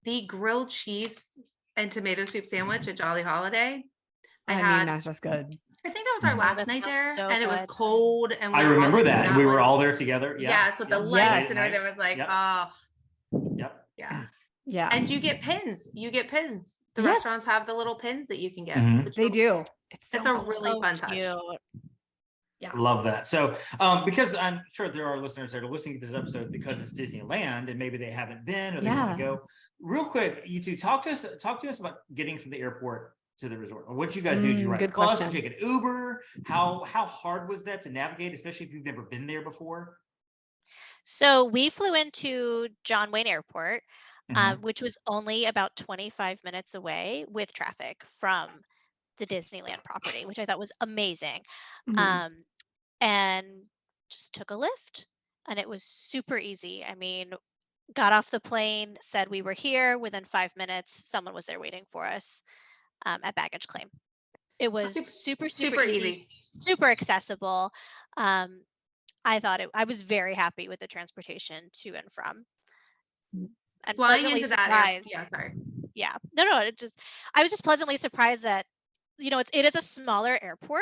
the grilled cheese and tomato soup sandwich at Jolly Holiday. I mean, that's just good. I think that was our last night there, so and it was good. cold. And I remember that. We were all there together. Yeah. Yes, with the lights and everything. It was like, Yep. Yeah. Yeah. And you get pins. The restaurants have the little pins that you can get. Mhm. They do. It's a really fun touch. Yeah. Love that. So, because I'm sure there are listeners that are listening to this episode because it's Disneyland and maybe they haven't been or they want to go. Real quick, you two talk to us about getting from the airport to the resort. What you guys do? Did you ride a bus? Did you take an Uber? How hard was that to navigate, especially if you've never been there before? So we flew into John Wayne Airport, which was only about 25 minutes away with traffic from the Disneyland property, which I thought was amazing. And just took a lift, and it was super easy. I mean, got off the plane, said we were here. Within 5 minutes, someone was there waiting for us at baggage claim. It was super easy, super accessible. I thought I was very happy with the transportation to and from. And flying pleasantly into surprised. Yeah. No, I was just pleasantly surprised that, it is a smaller airport,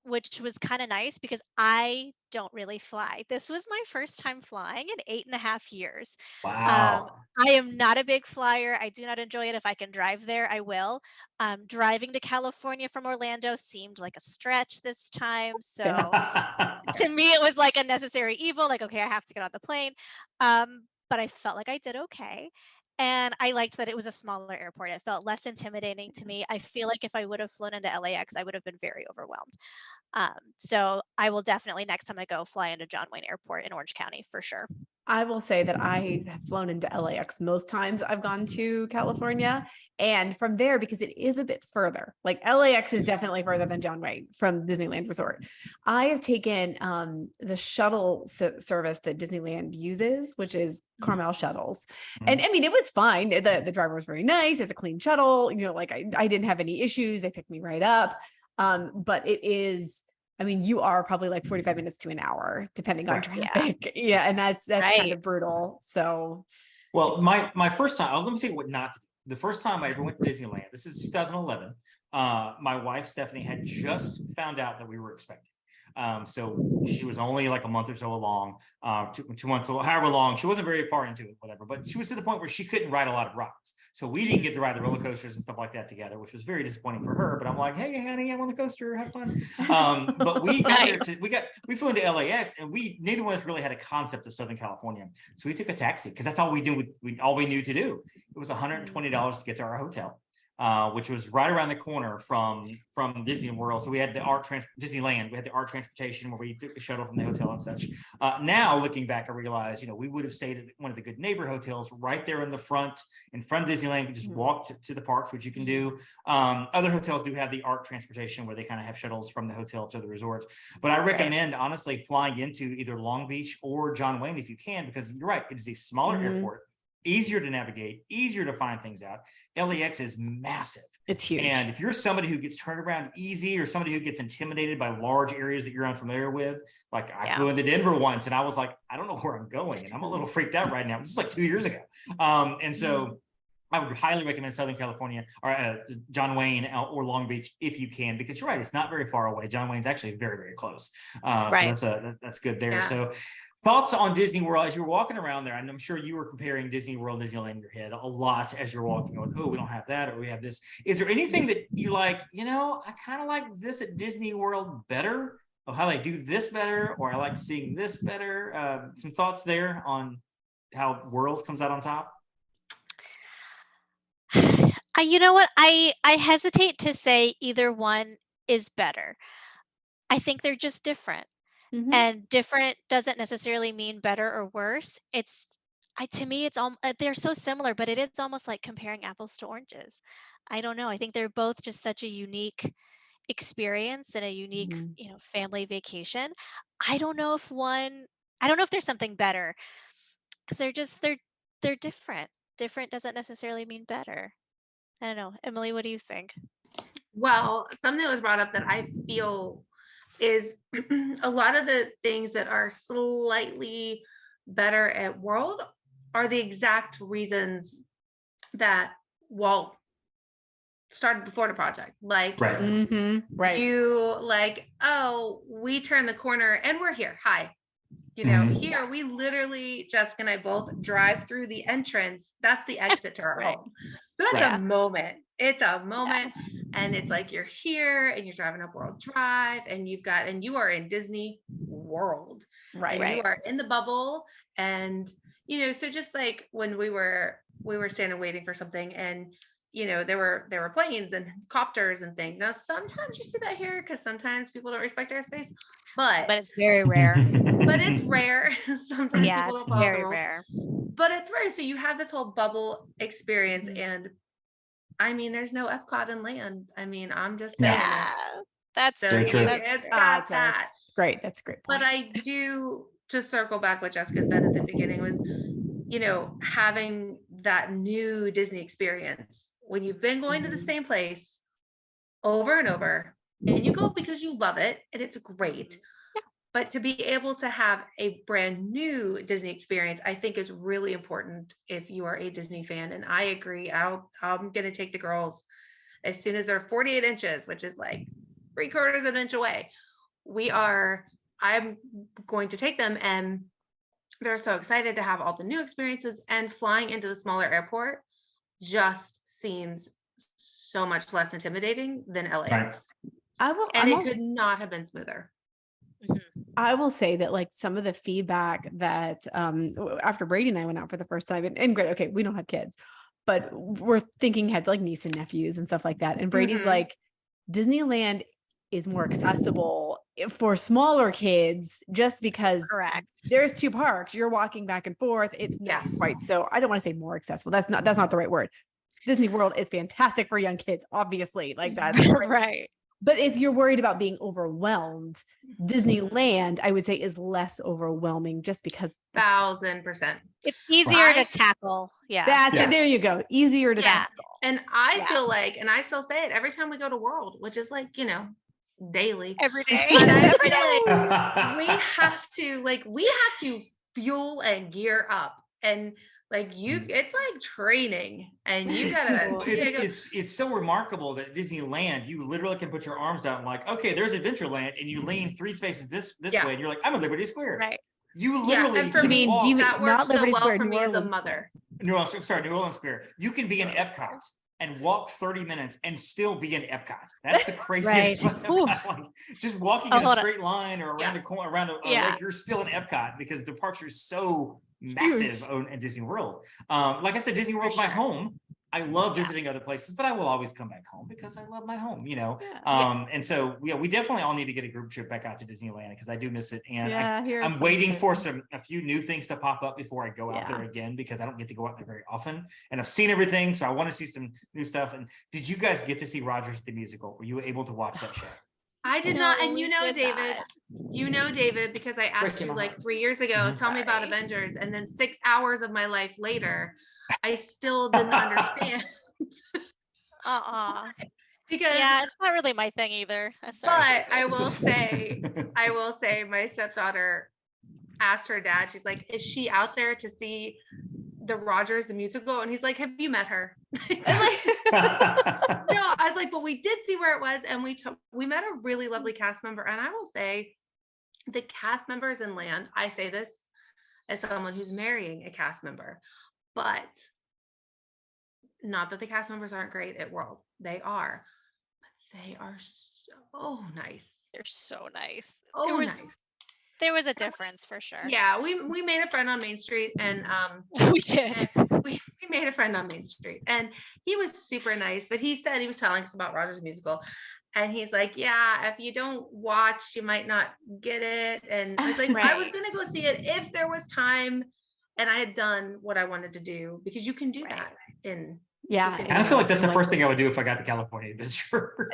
which was kind of nice because I don't really fly. This was my first time flying in 8.5 years. Wow. I am not a big flyer. I do not enjoy it. If I can drive there, I will. Driving to California from Orlando seemed like a stretch this time. So to me, it was like a necessary evil. Like, okay, I have to get on the plane. But I felt like I did okay. And I liked that it was a smaller airport. It felt less intimidating to me. I feel like if I would have flown into LAX, I would have been very overwhelmed. So I will definitely, next time I go, fly into John Wayne Airport in Orange County for sure. I will say that I have flown into LAX most times I've gone to California, and from there, because it is a bit further, like LAX is definitely further than John Wayne from Disneyland Resort. I have taken the shuttle service that Disneyland uses, which is Carmel shuttles. And I mean, it was fine. The driver was very nice. It's a clean shuttle. Like I didn't have any issues. They picked me right up. But it is, I mean, you are probably like 45 minutes to an hour, depending on traffic. Yeah. And that's right. Kind of brutal. So, well, my first time, let me tell you what not to do. The first time I ever went to Disneyland, this is 2011. My wife, Stephanie, had just found out that we were expecting. So she was only like a month or so along, 2 months, however long. She wasn't very far into it, whatever, but she was to the point where she couldn't ride a lot of rides. So we didn't get to ride the roller coasters and stuff like that together, which was very disappointing for her. But I'm like, hey, honey, I'm on the coaster, have fun. But we got there we flew into LAX, and neither one of us really had a concept of Southern California. So we took a taxi because that's all we do. All we knew to do. It was $120 to get to our hotel. Which was right around the corner from Disney World. So we had the Disneyland. We had the art transportation where we took the shuttle from the hotel and such. Now looking back, I realize, we would have stayed at one of the good neighbor hotels right there in front of Disneyland. We just walked to the parks, which you can do. Other hotels do have the art transportation where they kind of have shuttles from the hotel to the resort. But I recommend honestly flying into either Long Beach or John Wayne if you can, because you're right, it is a smaller airport. easier to navigate, easier to find things out. LAX is massive. It's huge. And if you're somebody who gets turned around easy, or somebody who gets intimidated by large areas that you're unfamiliar with, like I flew into Denver once and I was like, I don't know where I'm going. And I'm a little freaked out right now. This is like 2 years ago. And so I would highly recommend Southern California or John Wayne or Long Beach if you can, because you're right, it's not very far away. John Wayne's actually very, very close. So that's good there. So thoughts on Disney World as you're walking around there, and I'm sure you were comparing Disney World and Disneyland in your head a lot as you're walking, going, oh, we don't have that, or we have this. Is there anything that you like, I kind of like this at Disney World better, or how they do this better, or I like seeing this better? Some thoughts there on how World comes out on top? You know what? I hesitate to say either one is better. I think they're just different. And different doesn't necessarily mean better or worse. To me, it's all they're so similar, but it is almost like comparing apples to oranges. I don't know. I think they're both just such a unique experience and a unique, family vacation. I don't know if there's something better, because they're different. Different doesn't necessarily mean better. I don't know. Emily, what do you think? Well, something that was brought up that I feel is a lot of the things that are slightly better at World are the exact reasons that Walt started the Florida Project. Like, you like, oh, we turn the corner and we're here. Hi. Here we literally, Jessica and I both drive through the entrance. That's the exit to our home. So it's a moment. It's a moment. And it's like you're here and you're driving up World Drive and you are in Disney World. Right. You are in the bubble. And, so just like when we were standing waiting for something, and there were planes and copters and things. Now, sometimes you see that here because sometimes people don't respect airspace, but it's very rare. But it's rare. Sometimes people don't follow the rules. Rare. But it's rare. So you have this whole bubble experience, and I mean, there's no Epcot and Land. I mean, I'm just saying. Yeah, that's so very true. true. It's got that. That's great. That's great. But I do, to circle back what Jessica said at the beginning, was having that new Disney experience when you've been going to the same place over and over, and you go because you love it and it's great. But to be able to have a brand new Disney experience, I think is really important if you are a Disney fan. And I agree. I'm going to take the girls as soon as they're 48 inches, which is like 3/4 of an inch away. I'm going to take them, and they're so excited to have all the new experiences, and flying into the smaller airport just seems so much less intimidating than LAX. It could not have been smoother. I will say that like some of the feedback that after Brady and I went out for the first time, and great, okay, we don't have kids, but we're thinking had like niece and nephews and stuff like that. And Brady's like, Disneyland is more accessible for smaller kids just because there's 2 parks. You're walking back and forth. It's not quite so. I don't want to say more accessible. That's not the right word. Disney World is fantastic for young kids, obviously. Like that's right. But if you're worried about being overwhelmed, Disneyland, I would say, is less overwhelming just because 1000%. It's easier to tackle. There you go. Easier to tackle. And I feel like, and I still say it every time we go to World, which is like, daily. Every day. Every day. we have to fuel and gear up. And it's like training, and you gotta. It's so remarkable that at Disneyland you literally can put your arms out and like, okay, there's Adventureland, and you lean 3 spaces this way, and you're like, I'm at Liberty Square. Right. You literally. And for me, that works so well for me as a mother. New Orleans Square. You can be in Epcot and walk 30 minutes and still be in Epcot. That's the craziest. Just walking in a straight line or around a corner, around a lake, you're still in Epcot because the parks are so massive in Disney World. Like I said, Disney World's my home. I love visiting other places, but I will always come back home because I love my home, and so we definitely all need to get a group trip back out to Disneyland because I do miss it, and I'm waiting for a few new things to pop up before I go out there again, because I don't get to go out there very often, and I've seen everything, so I want to see some new stuff. And did you guys get to see Rogers the Musical? Were you able to watch that show? I did not, and David, because I asked you like 3 years ago, tell me about Avengers, and then 6 hours of my life later, I still didn't understand. Because yeah, it's not really my thing either. Sorry. But I will say my stepdaughter asked her dad, she's like, is she out there to see the Rogers the musical? And he's like, have you met her? No, I was like, but we did see where it was, and we met a really lovely cast member. And I will say the cast members in Land, I say this as someone who's marrying a cast member, but not that the cast members aren't great at World. They are. They are so nice. They're so nice. Oh, nice. There was a difference for sure. Yeah, we made a friend on Main Street, and we did. We made a friend on Main Street, and he was super nice. But he said he was telling us about Rogers musical, and he's like, "Yeah, if you don't watch, you might not get it." And I was like, right. I was gonna go see it if there was time, and I had done what I wanted to do, because you can do that in. Yeah. And I feel like that's the first thing I would do if I got the California Adventure.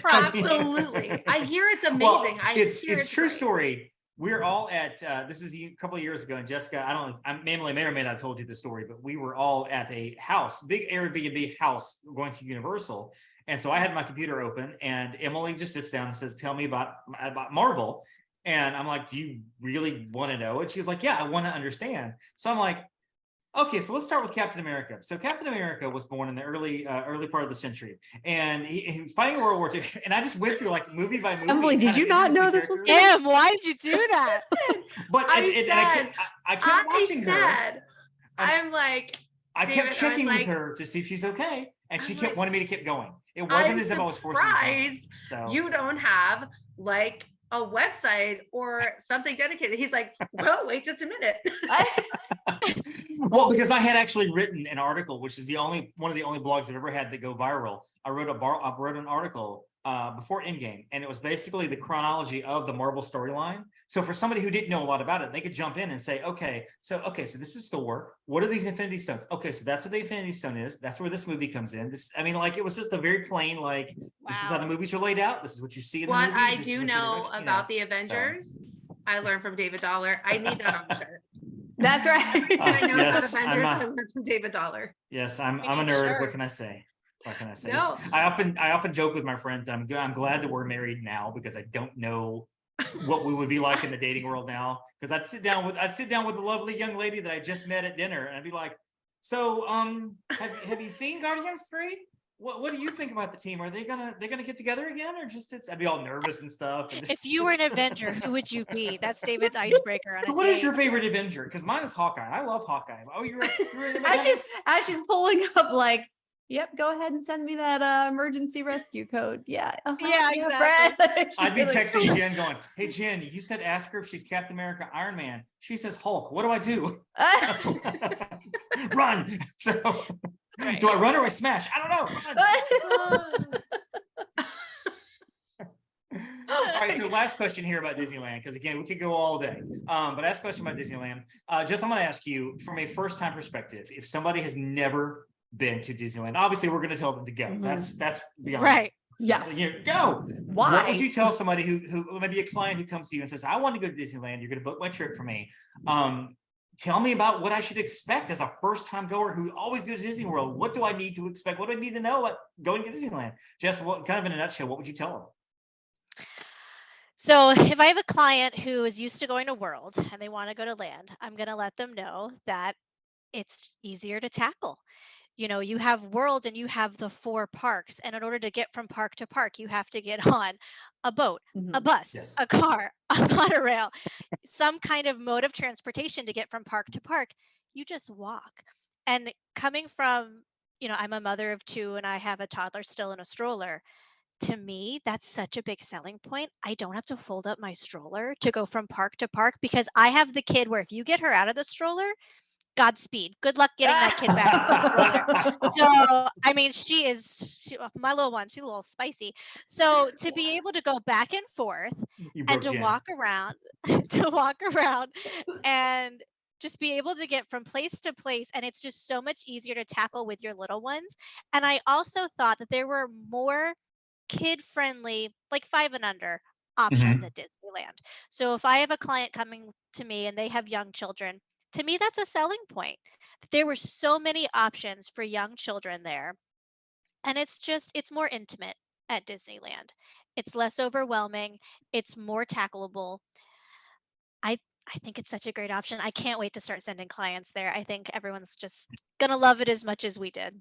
Absolutely. I hear it's amazing. Well, it's true great. story. We're all at, this is a couple of years ago, and Jessica, I may or may not have told you the story, but we were all at a house, big Airbnb house going to Universal. And so I had my computer open, and Emily just sits down and says, tell me about Marvel. And I'm like, do you really want to know? And she was like, yeah, I want to understand. So I'm like, okay, so let's start with Captain America. So Captain America was born in the early part of the century, and he fighting World War II. And I just went through like movie by movie. Emily, did you not know this was Em, why did you do that? But I kept watching her. I'm like, I kept checking with her to see if she's okay, and she kept wanting me to keep going. It wasn't as if I was forcing her. So you don't have like a website or something dedicated. He's like, well, wait just a minute. Well, because I had actually written an article, which is one of the only blogs I've ever had that go viral. I wrote an article before Endgame, and it was basically the chronology of the Marvel storyline. So for somebody who didn't know a lot about it, they could jump in and say, okay, so this is Thor. What are these Infinity Stones? Okay, so that's what the Infinity Stone is. That's where this movie comes in. It was just a very plain, like, This is how the movies are laid out. This is what you see in the movies. What I do know about the Avengers, I learned from David Dollar. I need that on the shirt. That's right. I know about Avengers. I learned from David Dollar. Yes, I'm a nerd. Sure. What can I say? No. I often joke with my friends that I'm glad that we're married now, because I don't know what we would be like in the dating world now. Because I'd sit down with a lovely young lady that I just met at dinner, and I'd be like, so have you seen Guardians 3? What do you think about the team? Are they gonna get together again, or I'd be all nervous and stuff. And if you were an Avenger, who would you be? That's David's icebreaker. So what is your favorite Avenger? Because mine is Hawkeye. I love Hawkeye. Oh, you're an as she's pulling up, like, yep, go ahead and send me that emergency rescue code. Yeah. Yeah, exactly. I'd be texting Jen going, hey, Jen, you said ask her if she's Captain America, Iron Man. She says Hulk. What do I do? Run. So right. Do I run or I smash? I don't know. All right, so last question here about Disneyland, because again, we could go all day. But last question about Disneyland. Jess, I'm going to ask you, from a first-time perspective, if somebody has never been to Disneyland, obviously we're going to tell them to go. Mm-hmm. That's beyond right. Yeah. Go. Why? What would you tell somebody who maybe a client who comes to you and says, I want to go to Disneyland, you're going to book my trip for me. Tell me about what I should expect as a first-time goer who always goes to Disney World. What do I need to expect? What do I need to know about going to Disneyland? Jess, kind of in a nutshell, what would you tell them? So if I have a client who is used to going to World and they want to go to Land, I'm going to let them know that it's easier to tackle. You know, you have World and you have the 4 parks. And in order to get from park to park, you have to get on a boat, a bus, yes, a car, a monorail, some kind of mode of transportation to get from park to park. You just walk. And coming from, I'm a mother of 2 and I have a toddler still in a stroller. To me, that's such a big selling point. I don't have to fold up my stroller to go from park to park, because I have the kid where if you get her out of the stroller, Godspeed. Good luck getting that kid back. So, I mean, my little one, she's a little spicy. So to be able to go back and forth and to walk around and just be able to get from place to place. And it's just so much easier to tackle with your little ones. And I also thought that there were more kid-friendly, like 5 and under options at Disneyland. So if I have a client coming to me and they have young children, to me, that's a selling point. there were so many options for young children there. And it's more intimate at Disneyland. It's less overwhelming. It's more tackleable. I think it's such a great option. I can't wait to start sending clients there. I think everyone's just gonna love it as much as we did.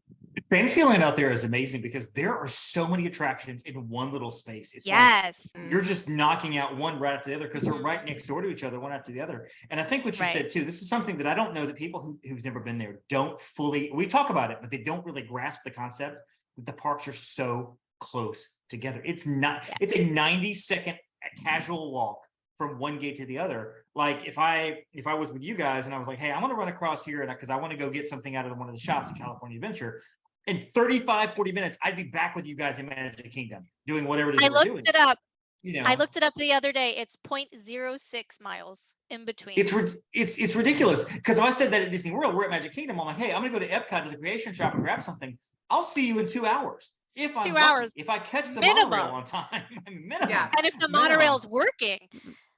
Fantasyland out there is amazing because there are so many attractions in one little space. It's yes. like you're just knocking out one right after the other because they're right next door to each other, one after the other. And I think what you said too, this is something that I don't know that people who've never been there don't fully, we talk about it, but they don't really grasp the concept that the parks are so close together. It's not, it's a 90-second casual walk from one gate to the other. Like if I was with you guys and I was like, hey, I'm going to run across here because I want to go get something out of one of the shops in California Adventure, in 35, 40 minutes, I'd be back with you guys in Magic Kingdom doing whatever it is we're doing. It up. You know, I looked it up the other day. It's 0.06 miles in between. It's ridiculous because if I said that at Disney World, we're at Magic Kingdom, I'm like, hey, I'm going to go to Epcot to the Creation Shop and grab something. I'll see you in 2 hours. If I'm 2 hours. If I catch the Minimum. monorail on time, minimum. Yeah. And if the monorail's working.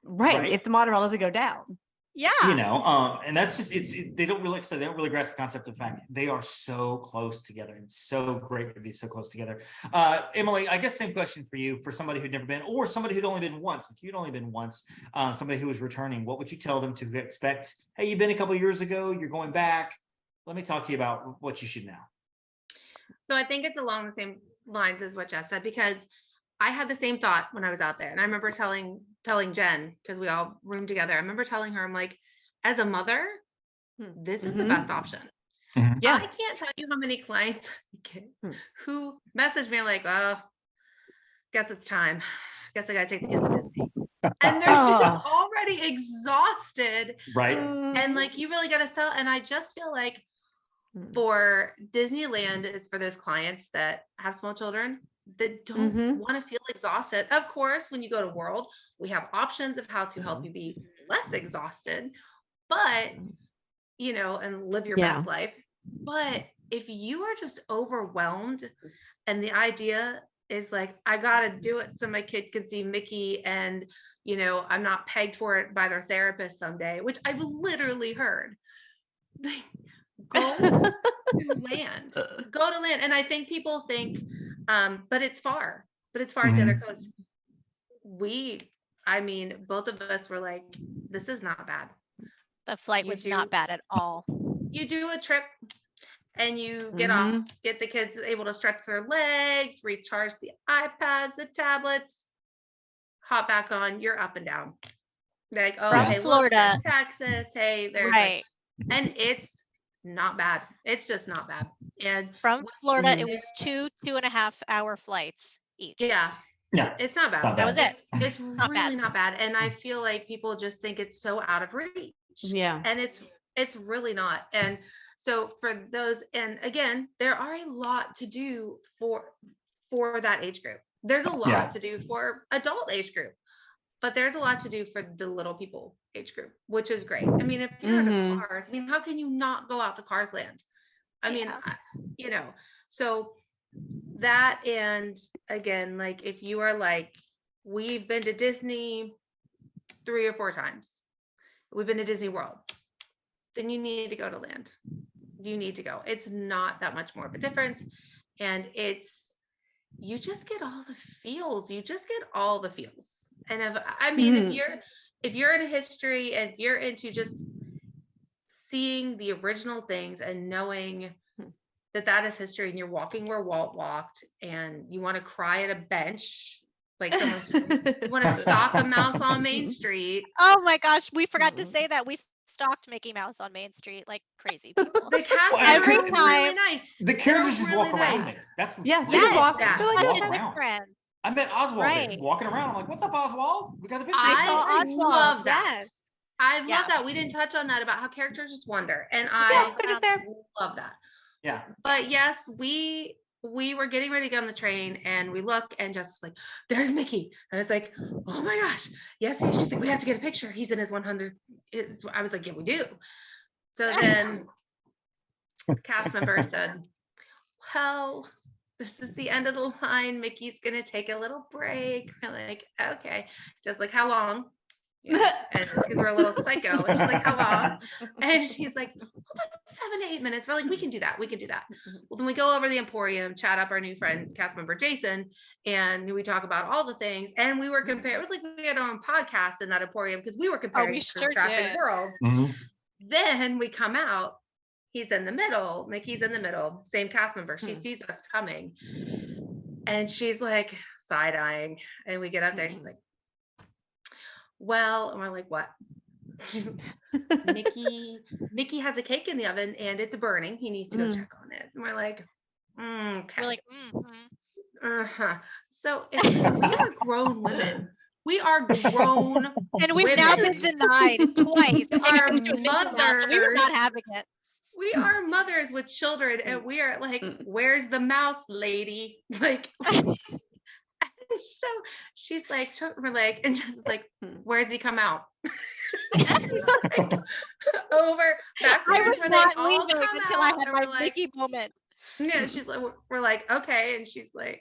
Right. If the monorail doesn't go down. Yeah. You know, and that's just they don't really grasp the concept of the fact they are so close together and so great to be so close together. Emily, I guess same question for you, for somebody who'd never been, or somebody who'd only been once, like you'd only been once, somebody who was returning, what would you tell them to expect? Hey, you've been a couple of years ago, you're going back. Let me talk to you about what you should know. So I think it's along the same lines as what Jess said, because I had the same thought when I was out there. And I remember telling Jen, because we all roomed together, I remember telling her, I'm like, as a mother, this is the best option. Yeah. I can't tell you how many clients who message me like, oh, guess it's time. Guess I gotta take the kids to Disney. And they're just already exhausted. Right. And like, you really gotta sell. And I just feel like for Disneyland is for those clients that have small children that don't want to feel exhausted. Of course, when you go to World, we have options of how to help you be less exhausted, but you know, and live your best life. But if you are just overwhelmed and the idea is like, I gotta do it so my kid can see Mickey and you know, I'm not pegged for it by their therapist someday, which I've literally heard. Go to land. Go to land. And I think people think, but it's far. But it's far to the other coast. I mean, both of us were like, this is not bad. The flight was not bad at all. You do a trip and you get off, get the kids able to stretch their legs, recharge the iPads, the tablets, hop back on, you're up and down. Like, oh, hey, Florida, look, Texas, hey, there's like, and it's not bad. It's just not bad. And from Florida, it was 2.5 hour flights each. Yeah. It's not bad. That was it. It's really not bad. And I feel like people just think it's so out of reach. Yeah. And it's really not. And so for those, and again, there are a lot to do for that age group. There's a lot to do for adult age group, but there's a lot to do for the little people age group, which is great. I mean, if you're in Cars, I mean, how can you not go out to Cars Land? I mean, you know, so that, and again, like if you are like, we've been to Disney 3 or 4 times, we've been to Disney World, then you need to go to land. You need to go. It's not that much more of a difference. And you just get all the feels. You just get all the feels. And if you're in history and if you're into just seeing the original things and knowing that is history, and you're walking where Walt walked and you want to cry at a bench, like you want to stalk a mouse on Main Street. Oh my gosh, we forgot to say that we stalked Mickey Mouse on Main Street like crazy people. The cats every are time really nice. The characters just walk around there. That's just walk. Walk around. I met Oswald there, just walking around. I'm like, "What's up, Oswald? We got the picture." I love that. Yes. I love that. We didn't touch on that about how characters just wander, and they're just there. Love that. Yeah. But yes, we were getting ready to get on the train, and we look, and Jess was like, "There's Mickey." And I was like, "Oh my gosh, yes." She's like, "We have to get a picture. He's in his 100th." I was like, "Yeah, we do." So then, cast member said, "Well, this is the end of the line. Mickey's gonna take a little break." We're like, "Okay." Just like, "How long?" And because we're a little psycho. And she's like, how long? And she's like, well, that's 7 to 8 minutes. We're like, we can do that. Well, then we go over the Emporium, chat up our new friend, cast member Jason, and we talk about all the things. And we were comparing, it was like we had our own podcast in that Emporium because we were comparing Jurassic World. Then we come out, he's in the middle, Mickey's in the middle, same cast member. She sees us coming and she's like side-eyeing. And we get up there, she's like, well, and we're like, what? Mickey has a cake in the oven and it's burning. He needs to go check on it. And we're like, okay. We're like, So we are grown women. We are grown and we've women. Now been denied twice. Our mothers. We were not having it. We are mothers with children, and we are like, where's the mouse, lady? Like, and so she's like, we're like, and just like, where's he come out? Like, over backwards. I was not leaving until I had my Mickey moment. Yeah, she's like, we're like, okay, and she's like,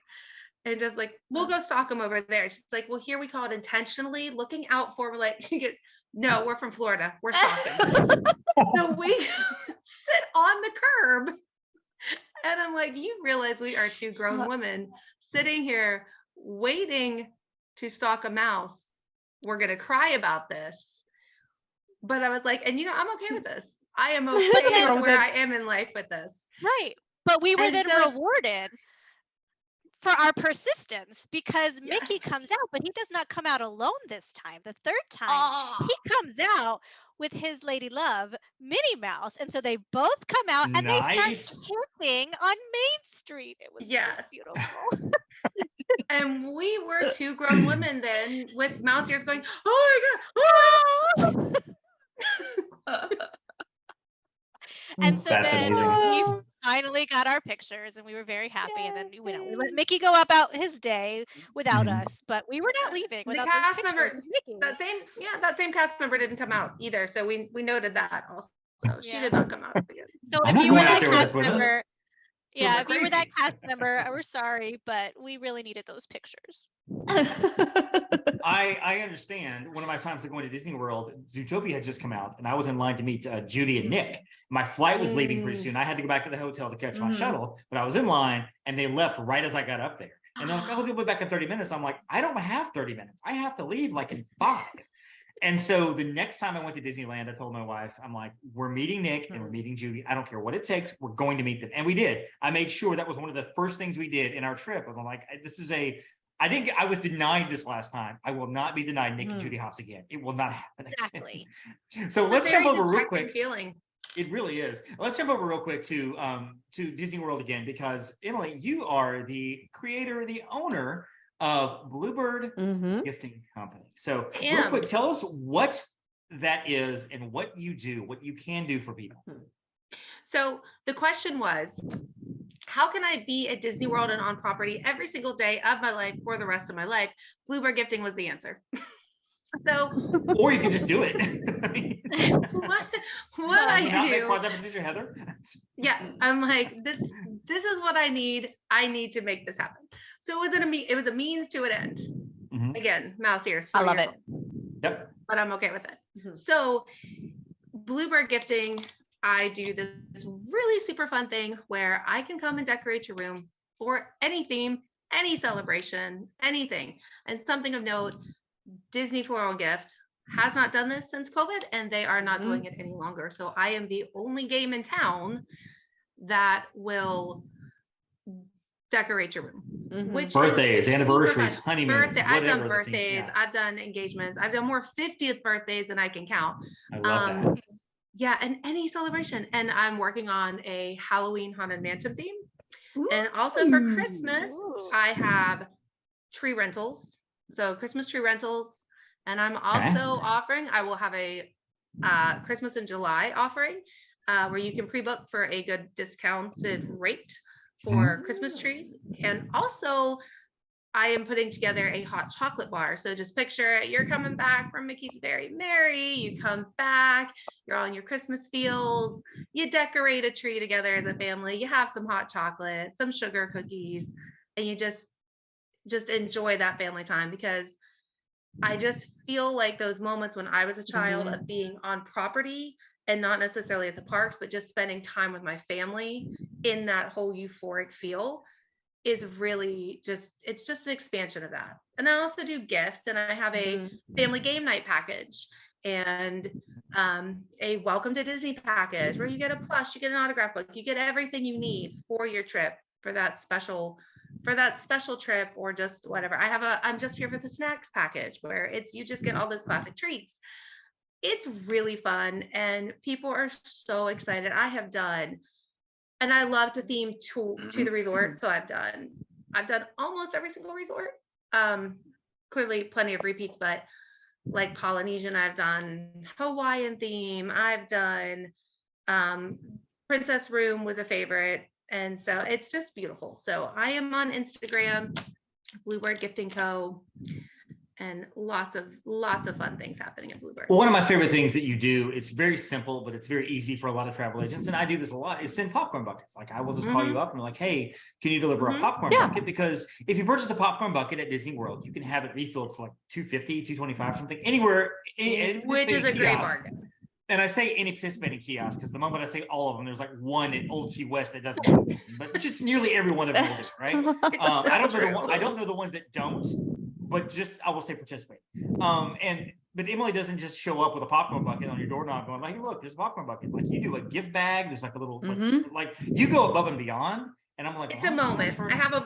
and just like, we'll go stalk him over there. She's like, well, here we call it intentionally looking out for. We're like, she goes, no, we're from Florida. We're stalking. So we sit on the curb. And I'm like, you realize we are two grown women sitting here waiting to stalk a mouse. We're going to cry about this. But I was like, and I'm okay with this. I am okay with where I am in life with this. Right. But we were then rewarded for our persistence because Mickey comes out, but he does not come out alone this time. The third time, he comes out with his lady love, Minnie Mouse. And so they both come out and they start kissing on Main Street. It was so beautiful. And we were two grown women then with mouse ears going, oh my God. And so then we finally got our pictures and we were very happy. And then we let Mickey go about his day without us, but we were not leaving without those pictures of Mickey. That same cast member didn't come out either. So we noted that also. She did not come out. So if you were that cast member, if you were that cast member, we're sorry, but we really needed those pictures. I understand. One of my times of going to Disney World, Zootopia had just come out, and I was in line to meet Judy and Nick. My flight was leaving pretty soon. I had to go back to the hotel to catch my shuttle, but I was in line, and they left right as I got up there. And they're like, oh, they'll be back in 30 minutes. I'm like, I don't have 30 minutes. I have to leave like in 5. And so the next time I went to Disneyland, I told my wife, I'm like, we're meeting Nick and we're meeting Judy. I don't care what it takes. We're going to meet them. And we did. I made sure that was one of the first things we did in our trip. I'm like, I think I was denied this last time. I will not be denied Nick and Judy Hops again. It will not happen exactly. Again. So let's jump over real quick. Feeling. It really is. Let's jump over real quick to Disney World again, because Emily, you are the creator, the owner of Bluebird Gifting Company. So real quick, tell us what that is and what you do, what you can do for people. So the question was, how can I be at Disney World and on property every single day of my life for the rest of my life? Bluebird Gifting was the answer. So, or you can just do it. what I do? Quasi-producer Heather. Yeah, I'm like, this is what I need. I need to make this happen. So it was a means to an end. Again, mouse ears. I love it. Yep. But I'm okay with it. So Bluebird Gifting, I do this really super fun thing where I can come and decorate your room for any theme, any celebration, anything. And something of note, Disney Floral Gift has not done this since COVID, and they are not doing it any longer. So I am the only game in town that will decorate your room. Which birthdays, anniversaries, honeymoons, I've done birthdays, I've done engagements, I've done more 50th birthdays than I can count. I love that. Yeah, and any celebration. And I'm working on a Halloween Haunted Mansion theme. And also for Christmas, I have tree rentals. So Christmas tree rentals. And I'm also offering, I will have a Christmas in July offering where you can pre-book for a good discounted rate for Christmas trees. And also I am putting together a hot chocolate bar. So just picture you're coming back from Mickey's Very Merry. You come back, you're on your Christmas feels, you decorate a tree together as a family, you have some hot chocolate, some sugar cookies, and you just enjoy that family time, because I just feel like those moments when I was a child of being on property and not necessarily at the parks, but just spending time with my family in that whole euphoric feel is really it's just an expansion of that. And I also do gifts, and I have a family game night package and a welcome to Disney package where you get a plush, you get an autograph book, you get everything you need for your trip, for that special trip, or just whatever. I'm just here for the snacks package where you just get all those classic treats. It's really fun and people are so excited. And I love to theme to the resort. So I've done almost every single resort. Clearly plenty of repeats, but like Polynesian, I've done Hawaiian theme. I've done Princess Room was a favorite. And so it's just beautiful. So I am on Instagram, Bluebird Gifting Co. And lots of fun things happening at Bluebird. Well, one of my favorite things that you do, it's very simple, but it's very easy for a lot of travel agents. And I do this a lot, is send popcorn buckets. Like I will just call you up and be like, hey, can you deliver a popcorn bucket? Because if you purchase a popcorn bucket at Disney World, you can have it refilled for like $250, $225, something, anywhere. Which is a great bargain. And I say any participating kiosk because the moment I say all of them, there's like one in Old Key West that doesn't do it, but just nearly every one of them will do it, right? I don't know the ones that don't, but just I will say participate. But Emily doesn't just show up with a popcorn bucket on your doorknob going like, look, there's a popcorn bucket. Like you do a gift bag. There's like a little like you go above and beyond. And I'm like, it's a moment.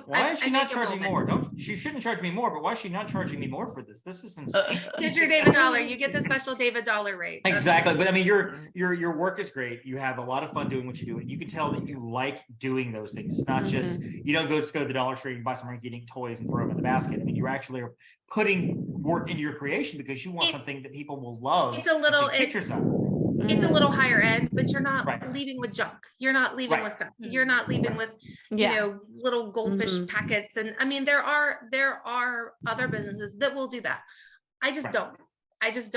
Why is she not charging more? She shouldn't charge me more, but why is she not charging me more for this? This is insane. Here's your David Dollar. You get the special David Dollar rate. Exactly. But I mean, your work is great. You have a lot of fun doing what you do. And you can tell that you like doing those things. It's not just, you don't just go to the Dollar Tree and buy some rinky-dink toys and throw them in the basket. I mean, you're actually putting work into your creation because you want something that people will love. It's a little pictures of. It's a little higher end, but you're not leaving with junk. You're not leaving with stuff. You're not leaving with, you know, little goldfish packets. And I mean, there are other businesses that will do that. I just don't. I just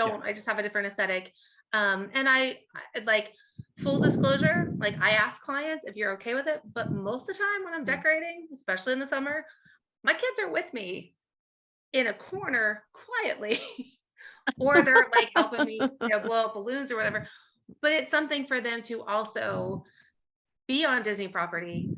have a different aesthetic. And I like, full disclosure, like I ask clients if you're okay with it, but most of the time when I'm decorating, especially in the summer, my kids are with me in a corner quietly. Or they're like helping me, you know, blow up balloons or whatever. But it's something for them to also be on Disney property,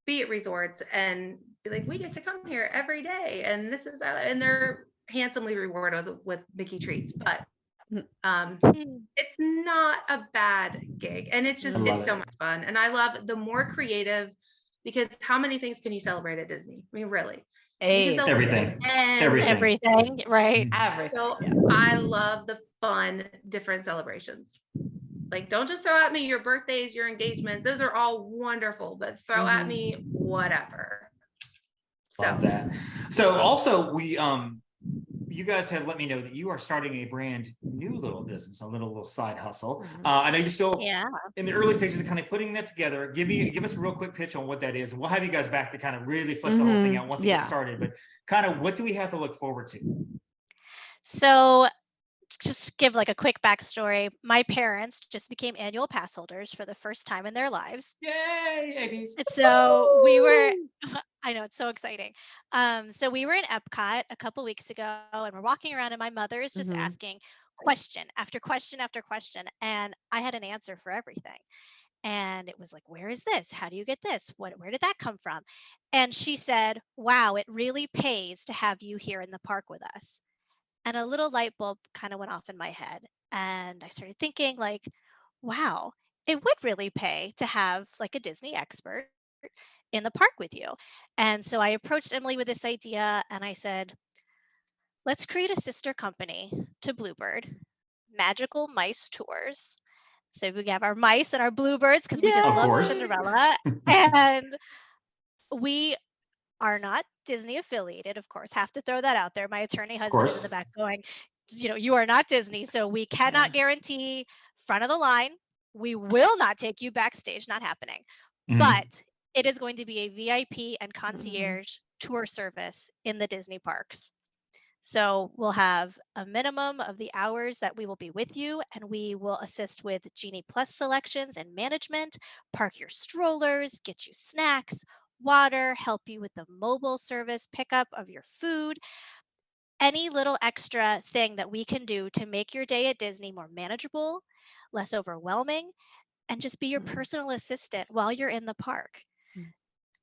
be at resorts, and be like, we get to come here every day, and this is and they're handsomely rewarded with Mickey treats. But it's not a bad gig, and it's so much fun. And I love the more creative, because how many things can you celebrate at Disney? I mean, really. Everything, right? Everything. So I love the fun, different celebrations. Like, don't just throw at me your birthdays, your engagements. Those are all wonderful, but throw at me whatever. Love that. So also you guys have let me know that you are starting a brand new little business, a little side hustle. I know you're still in the early stages of kind of putting that together. Give us a real quick pitch on what that is. And we'll have you guys back to kind of really flesh the whole thing out once you get started. But kind of what do we have to look forward to? So just give like a quick backstory. My parents just became annual pass holders for the first time in their lives. Yay, ABs. So we were, I know, it's so exciting. So we were in Epcot a couple weeks ago, and we're walking around, and my mother is just asking question after question after question, and I had an answer for everything. And it was like, where is this? How do you get this? Where did that come from? And she said, wow, it really pays to have you here in the park with us. And a little light bulb kind of went off in my head. And I started thinking like, wow, it would really pay to have like a Disney expert in the park with you. And so I approached Emily with this idea, and I said, let's create a sister company to Bluebird, Magical Mice Tours. So we have our mice and our bluebirds because we just love Cinderella. And we are not Disney affiliated, of course. Have to throw that out there. My attorney husband is in the back going, you know, you are not Disney, so we cannot guarantee front of the line. We will not take you backstage, not happening. But it is going to be a VIP and concierge tour service in the Disney parks. So we'll have a minimum of the hours that we will be with you, and we will assist with Genie Plus selections and management, park your strollers, get you snacks, water, help you with the mobile service pickup of your food. any little extra thing that we can do to make your day at Disney more manageable, less overwhelming, and just be your personal assistant while you're in the park.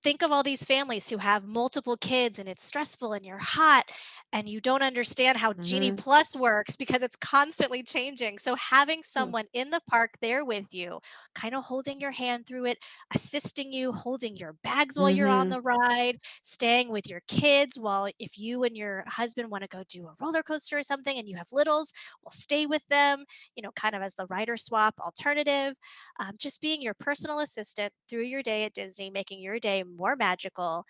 Think of all these families who have multiple kids and it's stressful and you're hot and you don't understand how Genie Plus works because it's constantly changing. So having someone in the park there with you, kind of holding your hand through it, assisting you, holding your bags while you're on the ride, staying with your kids while if you and your husband want to go do a roller coaster or something and you have littles, we'll stay with them, kind of as the rider swap alternative. Just being your personal assistant through your day at Disney, making your day more magical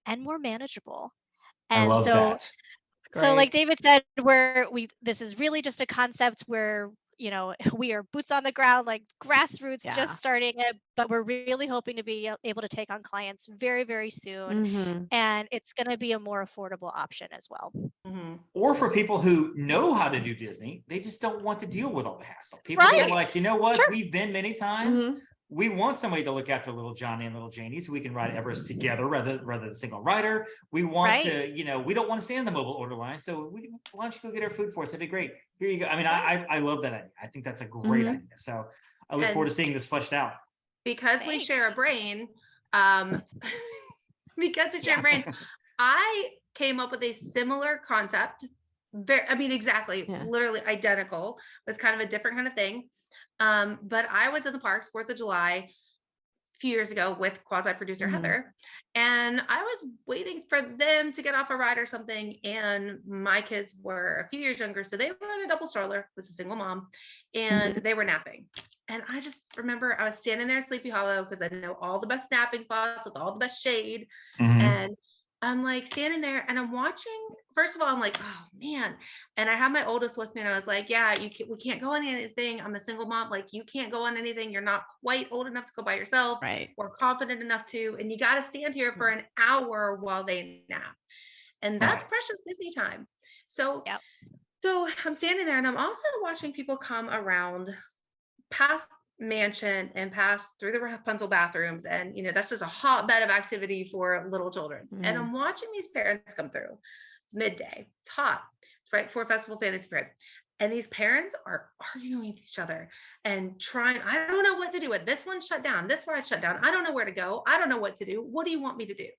and more manageable. And I love that. So like David said, this is really just a concept where, we are boots on the ground, like grassroots, just starting it, but we're really hoping to be able to take on clients very, very soon. And it's going to be a more affordable option as well. Or for people who know how to do Disney, they just don't want to deal with all the hassle. People are like, you know what? Sure. We've been many times. We want somebody to look after little Johnny and little Janie so we can ride Everest together rather than a single rider. We want to, we don't want to stand in the mobile order line. So why don't you go get our food for us? That'd be great. Here you go. I mean, I love that idea. I think that's a great idea. So I look forward to seeing this fleshed out. Because we share a brain, I came up with a similar concept. Exactly, literally identical. It was kind of a different kind of thing. But I was in the parks 4th of July a few years ago with quasi-producer Heather, and I was waiting for them to get off a ride or something, and my kids were a few years younger, so they were in a double stroller, was a single mom, and they were napping. And I just remember I was standing there at Sleepy Hollow because I know all the best napping spots with all the best shade, and I'm like standing there and I'm watching. First of all, I'm like, oh man. And I have my oldest with me and I was like, yeah, we can't go on anything. I'm a single mom. Like you can't go on anything. You're not quite old enough to go by yourself or confident enough to, and you got to stand here for an hour while they nap. And that's precious Disney time. So I'm standing there and I'm also watching people come around past mansion and pass through the Rapunzel bathrooms, and that's just a hotbed of activity for little children. And I'm watching these parents come through. It's midday, it's hot, it's right before Festival Fantasy Fair, and these parents are arguing with each other and trying, I don't know what to do with this one, shut down, this ride's shut down, I don't know where to go, I don't know what to do, what do you want me to do?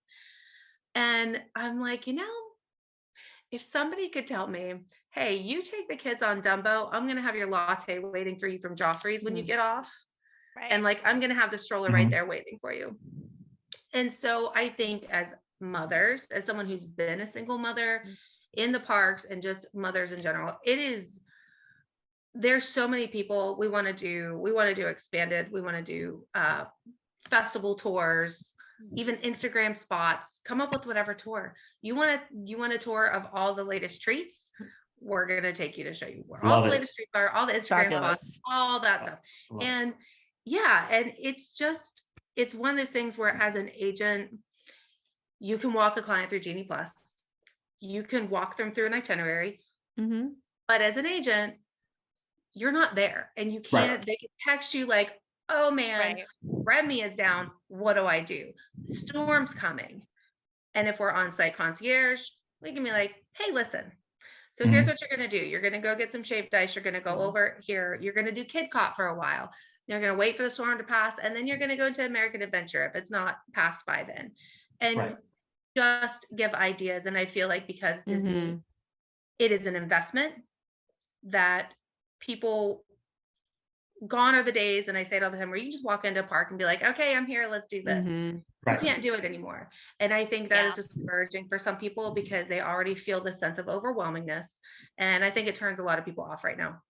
And I'm like, if somebody could tell me, hey, you take the kids on Dumbo, I'm going to have your latte waiting for you from Joffrey's when you get off. And like, I'm going to have the stroller right there waiting for you. And so I think as mothers, as someone who's been a single mother in the parks and just mothers in general, there's so many people we want to do expanded, we want to do festival tours, even Instagram spots, come up with whatever tour you want a tour of all the latest treats. We're going to take you to show you where all the latest treats are, all the Instagram spots, all that stuff. And and it's one of those things where as an agent, you can walk a client through Genie Plus, you can walk them through an itinerary, but as an agent, you're not there and you can't, they can text you like, oh man, Remy is down. What do I do? The storm's coming. And if we're on site concierge, we can be like, hey, listen, so here's what you're going to do. You're going to go get some shaved ice. You're going to go over here. You're going to do Kid Cop for a while. You're going to wait for the storm to pass. And then you're going to go into American Adventure if it's not passed by then. And just give ideas. And I feel like because Disney, it is an investment that people, gone are the days, and I say it all the time, where you can just walk into a park and be like, okay, I'm here, let's do this. You can't do it anymore. And I think that is discouraging for some people because they already feel this sense of overwhelmingness. And I think it turns a lot of people off right now.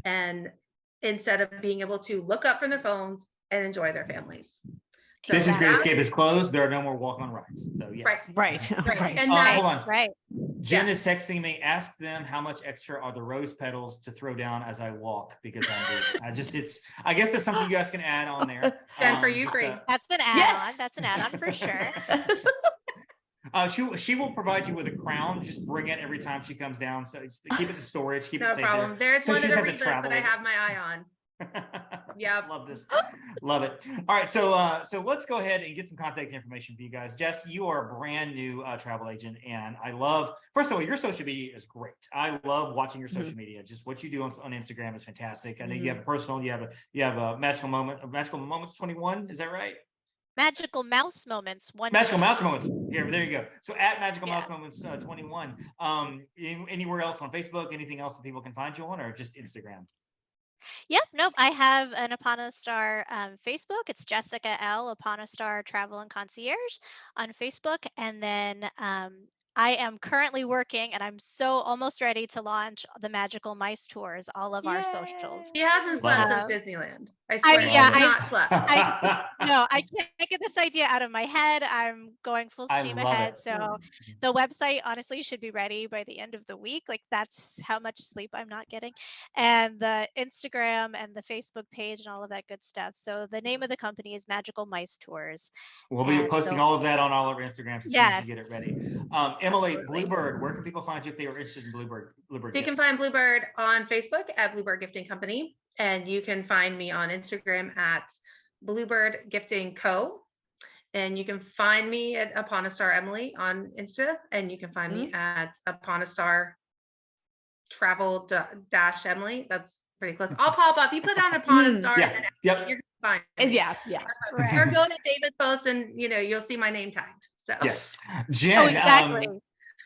And instead of being able to look up from their phones and enjoy their families. So Kitchen Creative is closed. There are no more walk-on rides. So yes. Right. And hold on. Jen is texting me. Ask them how much extra are the rose petals to throw down as I walk because I'm busy. I guess that's something you guys can add on there. Jen, for you free. That's an add-on. Yes. That's an add-on for sure. She will provide you with a crown. Just bring it every time she comes down. So keep it in storage. Keep it safe. No problem. There's one of the reasons that I have my eye on. Yeah. Love this. Love it. All right. So let's go ahead and get some contact information for you guys. Jess, you are a brand new travel agent. And I love, first of all, your social media is great. I love watching your social media. Just what you do on Instagram is fantastic. I know you have a personal, you have a magical moments 21. Is that right? Magical Mouse Moments. Magical Mouse Moments. Yeah, there you go. So at Magical Mouse Moments 21. Anywhere else on Facebook? Anything else that people can find you on, or just Instagram? Yep. Nope. I have an Upon a Star Facebook. It's Jessica L. Upon a Star Travel and Concierge on Facebook, and then I am currently working, and I'm so almost ready to launch the Magical Mice Tours, all of our socials. He hasn't slept since Disneyland. I swear, he's not slept. I can't get this idea out of my head. I'm going full steam ahead. So the website honestly should be ready by the end of the week. Like, that's how much sleep I'm not getting. And the Instagram and the Facebook page and all of that good stuff. So the name of the company is Magical Mice Tours. We'll be posting all of that on all of our Instagrams as soon as you get it ready. Emily, Bluebird, where can people find you if they were interested in Bluebird? You can find Bluebird on Facebook at Bluebird Gifting Company. And you can find me on Instagram at Bluebird Gifting Co. And you can find me at Upon a Star Emily on Insta. And you can find me at Upon a Star Travel dash Emily. That's pretty close. I'll pop up. You put on Upon a Star and then you're gonna find me. Right. Or go to David's post and you'll see my name tagged. So yes. Jen, exactly.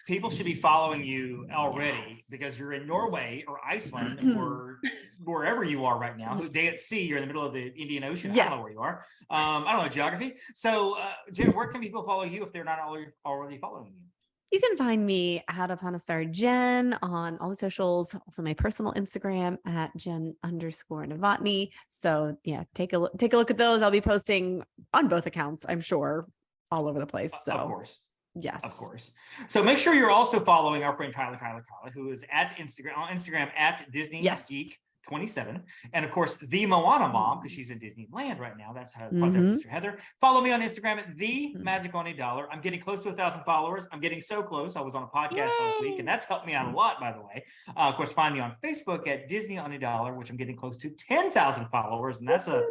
People should be following you already because you're in Norway or Iceland or wherever you are right now. Day at sea, you're in the middle of the Indian Ocean. I don't know where you are. I don't know geography. So, Jen, where can people follow you if they're not already following you? You can find me at Upon a Star Jen on all the socials. Also, my personal Instagram at Jen_Novotny. So, yeah, take a look at those. I'll be posting on both accounts, I'm sure, all over the place. So, of course. Yes. Of course. So make sure you're also following our friend Kyla, who is on Instagram at Disney Geek 27. And of course, the Moana mom, because she's in Disneyland right now. That's how Sister Heather. Follow me on Instagram at the Magic on $1. I'm getting close to 1,000 followers. I'm getting so close. I was on a podcast last week, and that's helped me out a lot, by the way. Of course, find me on Facebook at Disney on $1, which I'm getting close to 10,000 followers, and that's a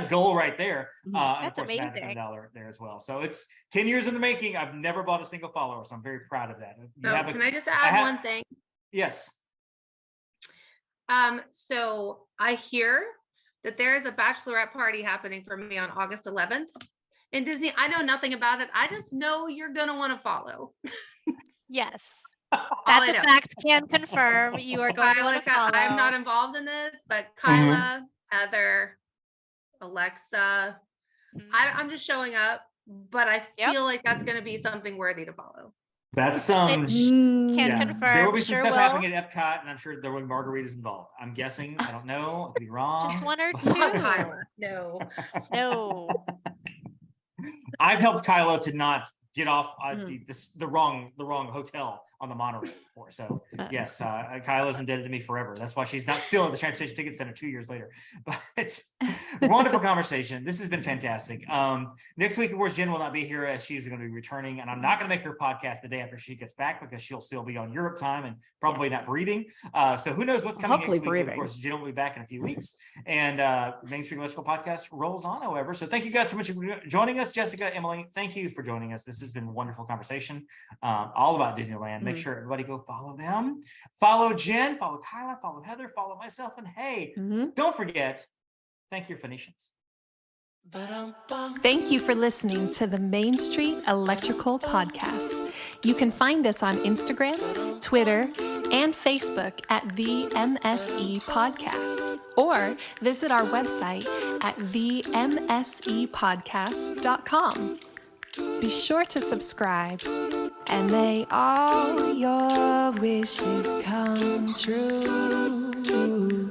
goal right there. And of course, amazing. Magic on $1 there as well. So it's 10 years in the making. I've never bought a single follower, so I'm very proud of that. Can I just add one thing? Yes. So I hear that there is a bachelorette party happening for me on August 11th in Disney. I know nothing about it. I just know you're going to want to follow. Yes. That's a fact. Can confirm you are going to want to follow. I'm not involved in this, but Kyla, Heather, Alexa, I'm just showing up, but I feel like that's going to be something worthy to follow. That's confirm. There will be some stuff happening at Epcot, and I'm sure there will be margaritas involved. I'm guessing. I don't know. I could be wrong. Just one or two. No. I've helped Kyla to not get off the wrong hotel on the monorail before. So yes, Kyla's indebted to me forever. That's why she's not still at the Transportation Ticket Center 2 years later. But wonderful conversation. This has been fantastic. Next week, of course, Jen will not be here as she's going to be returning, and I'm not going to make her podcast the day after she gets back because she'll still be on Europe time and probably not breathing. So who knows what's coming next week? Of course, Jen will be back in a few weeks, and Main Street Electrical Podcast rolls on. However, so thank you guys so much for joining us, Jessica, Emily. Thank you for joining us. This has been a wonderful conversation, all about Disneyland. Make sure everybody go follow them, follow Jen, follow Kyla, follow Heather, follow myself, and hey, don't forget, thank your Phoenicians. Thank you for listening to the Main Street Electrical Podcast. You can find us on Instagram, Twitter, and Facebook at the MSE Podcast, or visit our website at themsepodcast.com. Be sure to subscribe, and may all your wishes come true.